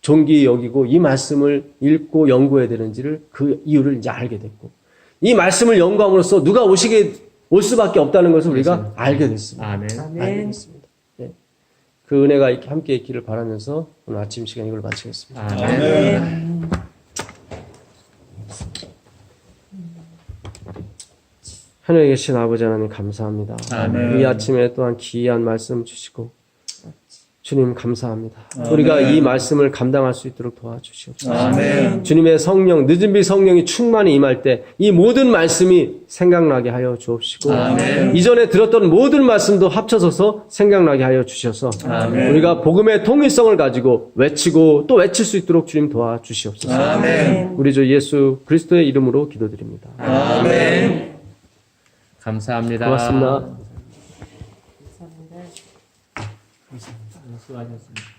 존귀히 여기고 이 말씀을 읽고 연구해야 되는지를 그 이유를 이제 알게 됐고, 이 말씀을 연구함으로써 누가 올 수밖에 없다는 것을 우리가 알게 됐습니다. 아멘. 알게 됐습니다. 네. 그 은혜가 함께 있기를 바라면서 오늘 아침 시간 이걸 마치겠습니다. 아멘. 하늘에 계신 아버지 하나님 감사합니다. 아멘. 이 아침에 또한 귀한 말씀 주시고 주님 감사합니다. 우리가 이 말씀을 감당할 수 있도록 도와주시옵소서. 아멘. 주님의 성령, 늦은 빛 성령이 충만히 임할 때 이 모든 말씀이 생각나게 하여 주옵시고 아멘. 이전에 들었던 모든 말씀도 합쳐져서 생각나게 하여 주셔서 아멘. 우리가 복음의 통일성을 가지고 외치고 또 외칠 수 있도록 주님 도와주시옵소서. 아멘. 우리 주 예수 그리스도의 이름으로 기도드립니다. 아멘. 감사합니다. 고맙습니다. 수고하셨습니다.